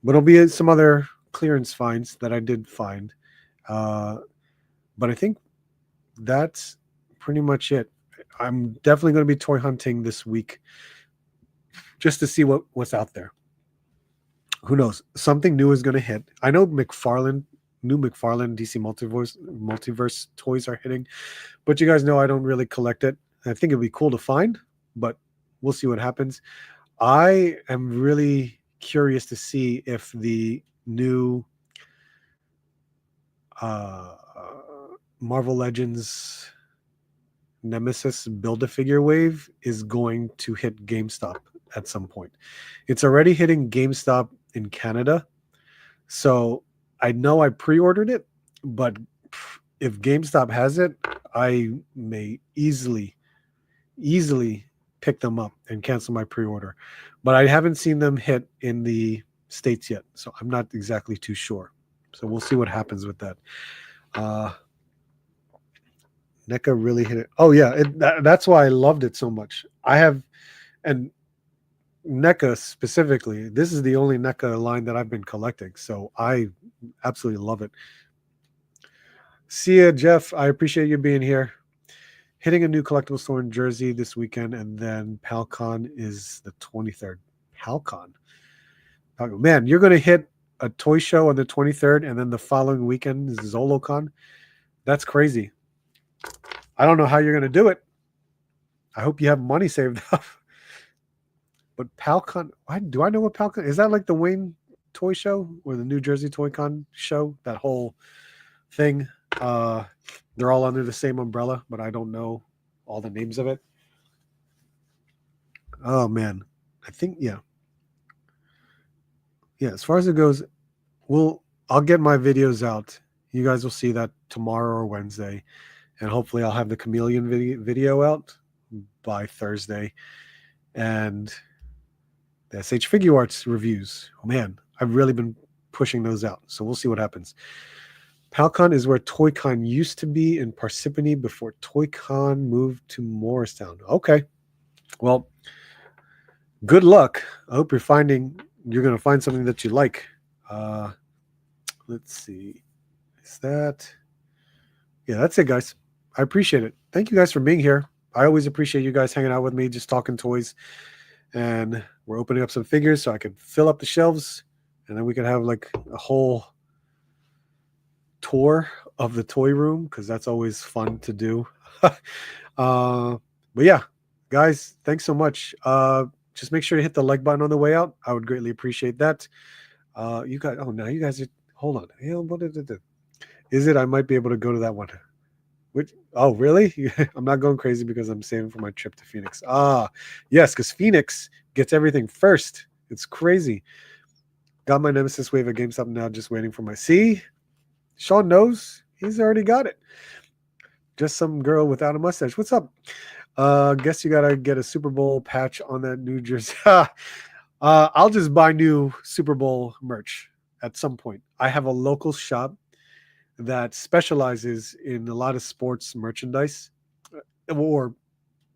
it'll be some other clearance finds that I did find. But I think that's pretty much it. I'm definitely going to be toy hunting this week just to see what's out there. Who knows? Something new is going to hit. I know new McFarlane DC multiverse toys are hitting, but you guys know I don't really collect it. I think it'd be cool to find, but we'll see what happens. I am really curious to see if the new Marvel Legends Nemesis Build-A-Figure wave is going to hit GameStop at some point. It's already hitting GameStop in Canada. So I know I pre-ordered it, but if GameStop has it, I may easily pick them up and cancel my pre-order. But I haven't seen them hit in the States yet, so I'm not exactly too sure. So we'll see what happens with that. NECA really hit it. Oh yeah, that's why I loved it so much. And NECA specifically, this is the only NECA line that I've been collecting, so I absolutely love it. See ya, Jeff. I appreciate you being here. Hitting a new collectible store in Jersey this weekend, and then PalCon is the 23rd. PalCon. Man, you're going to hit a toy show on the 23rd, and then the following weekend is ZoloCon. That's crazy. I don't know how you're going to do it. I hope you have money saved up. But PalCon, do I know what PalCon is? That like the Wayne toy show or the New Jersey Toy Con show? That whole thing. They're all under the same umbrella, but I don't know all the names of it. Oh man, I think yeah. As far as it goes, I'll get my videos out. You guys will see that tomorrow or Wednesday, and hopefully I'll have the Chameleon video out by Thursday, and the SH Figuarts reviews. Oh man, I've really been pushing those out, so we'll see what happens. PalCon is where ToyCon used to be in Parsippany before ToyCon moved to Morristown. Okay. Well, good luck. I hope you're going to find something that you like. Let's see. Is that? Yeah, that's it, guys. I appreciate it. Thank you guys for being here. I always appreciate you guys hanging out with me, just talking toys. And we're opening up some figures so I can fill up the shelves, and then we can have like a whole tour of the toy room because that's always fun to do. But yeah, guys, thanks so much. Just make sure to hit the like button on the way out. I would greatly appreciate that. You guys, oh, now you guys are, hold on. Is it? I might be able to go to that one. Which, oh, really? I'm not going crazy because I'm saving for my trip to Phoenix. Yes, because Phoenix gets everything first. It's crazy. Got my Nemesis wave at GameStop now, just waiting for my C. Sean knows. He's already got it. Just some girl without a mustache. What's up? Guess you gotta get a Super Bowl patch on that New Jersey. I'll just buy new Super Bowl merch at some point. I have a local shop that specializes in a lot of sports merchandise or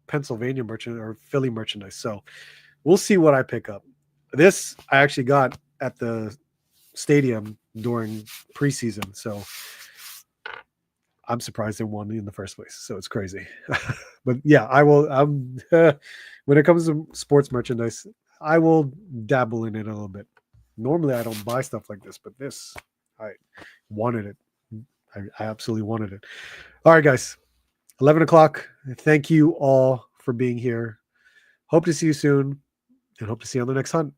Pennsylvania merchandise or Philly merchandise. So we'll see what I pick up. This I actually got at the stadium during preseason. So I'm surprised they won in the first place. So it's crazy. But yeah, I will. When it comes to sports merchandise, I will dabble in it a little bit. Normally, I don't buy stuff like this, but this, I wanted it. I absolutely wanted it. All right, guys, 11 o'clock. Thank you all for being here. Hope to see you soon and hope to see you on the next hunt.